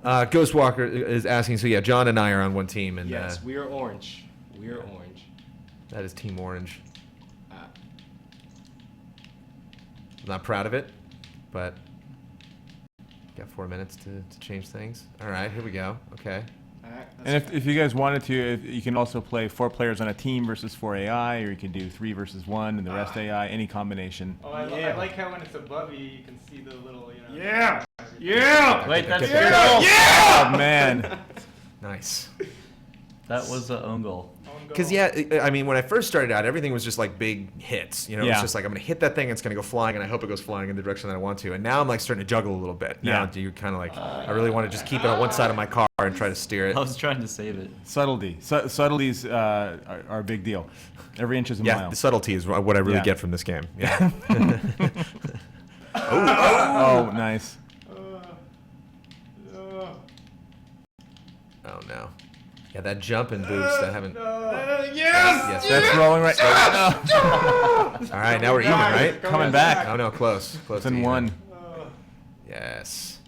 Ghostwalker is asking. So yeah, John and I are on one team, and Yes, we are orange. We are orange. that is Team Orange. Uh, I'm not proud of it, but got 4 minutes to change things. All right, here we go. Okay. all right, And if you guys wanted to, you can also play 4 players on a team versus 4 AI, or you can do 3 versus 1 and the rest AI, any combination. Oh, Yeah. I like how when it's above you, you can see the little, Yeah. Yeah. Wait, that's Okay. Oh man, Nice. That was an own goal. Because I mean, when I first started out, everything was just like big hits. You know, Yeah. it's just like I'm gonna hit that thing, it's gonna go flying, and I hope it goes flying in the direction that I want to. And now I'm like starting to juggle a little bit. Now Yeah. you kind of like, I really want to just keep it on one side of my car and try to steer it. I was trying to save it. subtlety. Subtleties are a big deal. Every inch is a Yeah, mile. the subtlety is what I really Yeah. get from this game. Yeah. Oh, nice. Oh no. Yeah, that jump and boost. I haven't. Yes. Yes. That's rolling right. All right, now we're even, right? Coming back. Oh no, close. Close. It's to in even. 1. Yes.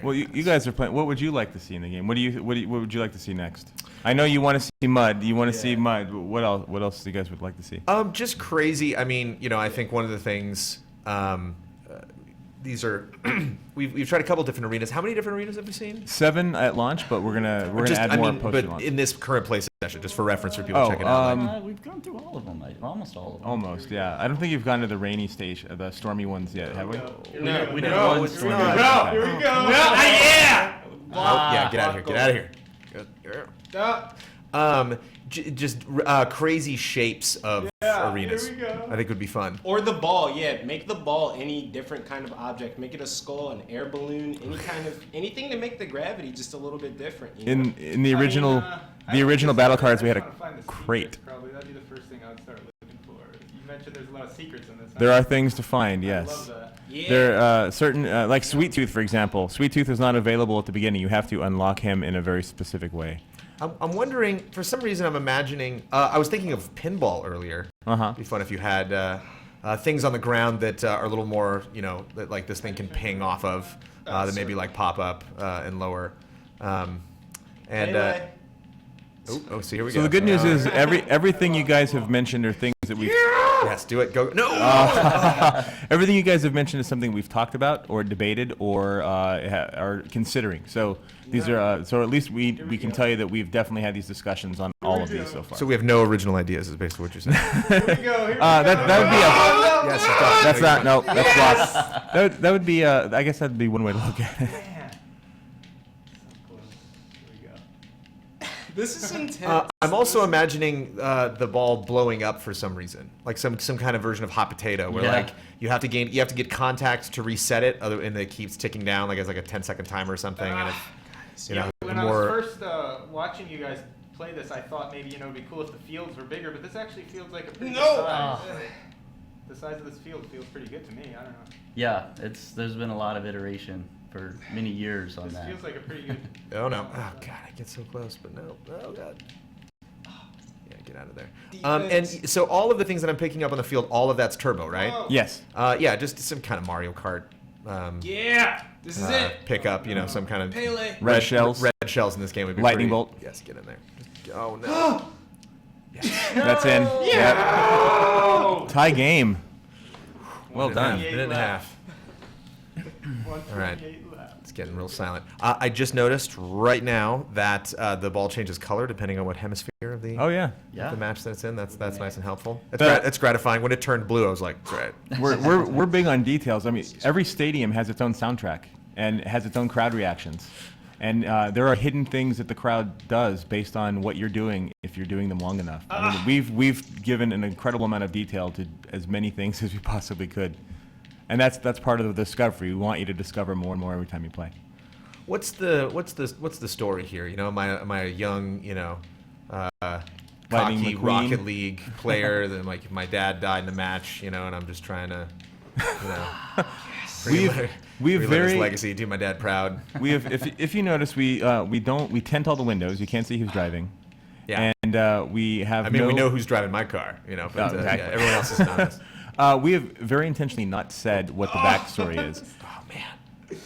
Well, you guys are playing. What would you like to see in the game? What would you like to see next? I know you want to see mud. You want to see mud. What else? What else do you guys would like to see? Just crazy. I mean, you know, I think one of the things. These are. we've tried a couple different arenas. How many different arenas have we seen? 7 at launch, but we're gonna add more post but launch. in this current play session, just for reference for people Oh, checking out. We've gone through all of them, almost all of them. Almost, yeah. I don't think you've gone to the rainy stage, the stormy ones yet, have we? No, We did no, one it's stormy. not. Here we go. Yeah. Oh, yeah, get out of here. Get out of here. Just crazy shapes of arenas. here we go. I think would be fun. Or the ball, yeah. Make the ball any different kind of object. Make it a skull, an air balloon, anything to make the gravity just a little bit different. You know? In the original battle cards, we had a crate. Probably that'd be the first thing I would start looking for. You mentioned there's a lot of secrets in this. There are things to find, I yes. love that. Yeah. There are certain, like Sweet Tooth, for example. Sweet Tooth is not available at the beginning. You have to unlock him in a very specific way. I'm wondering, for some reason, I'm imagining. I was thinking of pinball earlier. It'd be fun if you had things on the ground that are a little more, you know, that like this thing can ping off of, that maybe like pop up and lower. Anyway. Oh, see, here we go. So the good news is everything you guys have mentioned are things that we've Yes, do it. Go. No. everything you guys have mentioned is something we've talked about or debated or are considering. So these are so at least we can tell you that we've definitely had these discussions on all of these so far. So we have no original ideas, is basically what you're saying. that would be a Yes, it's done. that's not no that's lost. That would be I guess that'd be one way to look at it. This is intense. I'm also imagining the ball blowing up for some reason, like some kind of version of hot potato, where Yeah. like you have to get contact to reset it, and it keeps ticking down, like it's like a 10-second timer or something, and it's, you know, the When I more. was first watching you guys play this, I thought maybe it'd be cool if the fields were bigger, but this actually feels like a pretty good size. The size of this field feels pretty good to me. I don't know. Yeah, there's been a lot of iteration for many years on This that. feels like a pretty good. Oh no! Oh god, I get so close, but no! Oh god! Yeah, get out of there. Defense. And so all of the things that I'm picking up on the field, all of that's turbo, right? Oh. Yes. Yeah, just some kind of Mario Kart. Yeah. This is it. Pick up, you know, some kind of Pele. Red shells. Red shells in this game would be Lightning pretty- bolt. Yes, get in there. Oh no! That's in. Yeah. Yep. Tie game. Well done. Minute and a half. All right. 128 left. Let's getting real silent. I just noticed right now that the ball changes color depending on what hemisphere of the Oh yeah. the match that it's in. That's nice and helpful. It's, The- it's gratifying. When it turned blue, I was like, great. We're big on details. I mean, every stadium has its own soundtrack and has its own crowd reactions. And there are hidden things that the crowd does based on what you're doing if you're doing them long enough. I mean, we've given an incredible amount of detail to as many things as we possibly could. And that's part of the discovery. We want you to discover more and more every time you play. What's the story here? You know, am I a young, you know, Lightning cocky McQueen? Rocket League player? That like my dad died in a match, you know, and I'm just trying to, you know, We've relive his legacy, do my dad proud. we have if you notice we tint all the windows. You can't see who's driving. Yeah. And we have I mean, no, we know who's driving my car, you know, but Oh, okay. yeah, everyone else is anonymous. we have very intentionally not said what the backstory is. Oh man.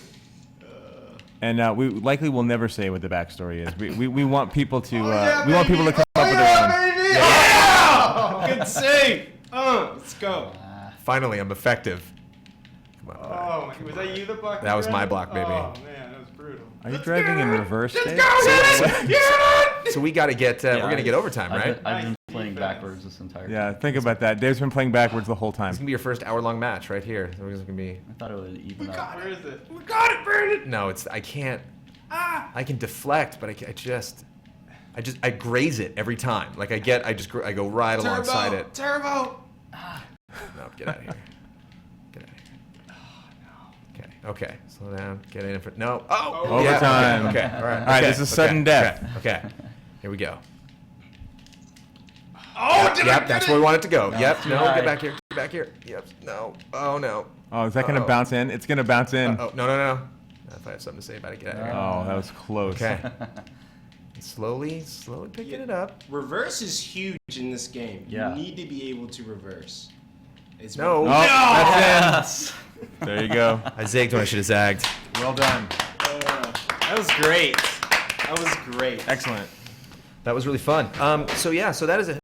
And we likely will never say what the backstory is. We want people to we want people to come up with their own. Yeah! Good save. Let's go. Finally, I'm effective. Come on. Oh, was that you that blocked? That was my block, baby. Oh man, that was brutal. Are you driving in reverse? Dave? So we got to get we're gonna get overtime, right? I've been playing backwards this entire time. Yeah, think about that. Dave's been playing backwards the whole time. It's gonna be your first hour-long match right here. So it's gonna be. I thought it would even out. Where is it? We got it, Brandon. No, I can't. I can deflect, but I graze it every time. Like I go right alongside it. Turbo. No, get out of here. Get out of here. Okay. Slow down. Get in for no. Oh. Overtime. Yeah, okay. All right. All right, Okay, this is sudden death. Okay. Here we go. Oh, Yep. That's where we want it to go. No, Yep. too No. high. Get back here. Get back here. Yep. No. Oh no. Oh, is that going to Uh-oh. bounce in? It's going to bounce in. Oh no. If I have something to say about it, get out of here. Oh, that was close. Okay. slowly picking it up. Reverse is huge in this game. Yeah. You need to be able to reverse. It's No. Oh, that's Yes. in. There you go. I zigged when I should have zagged. Well done. That was great. That was great. Excellent. That was really fun. So that is a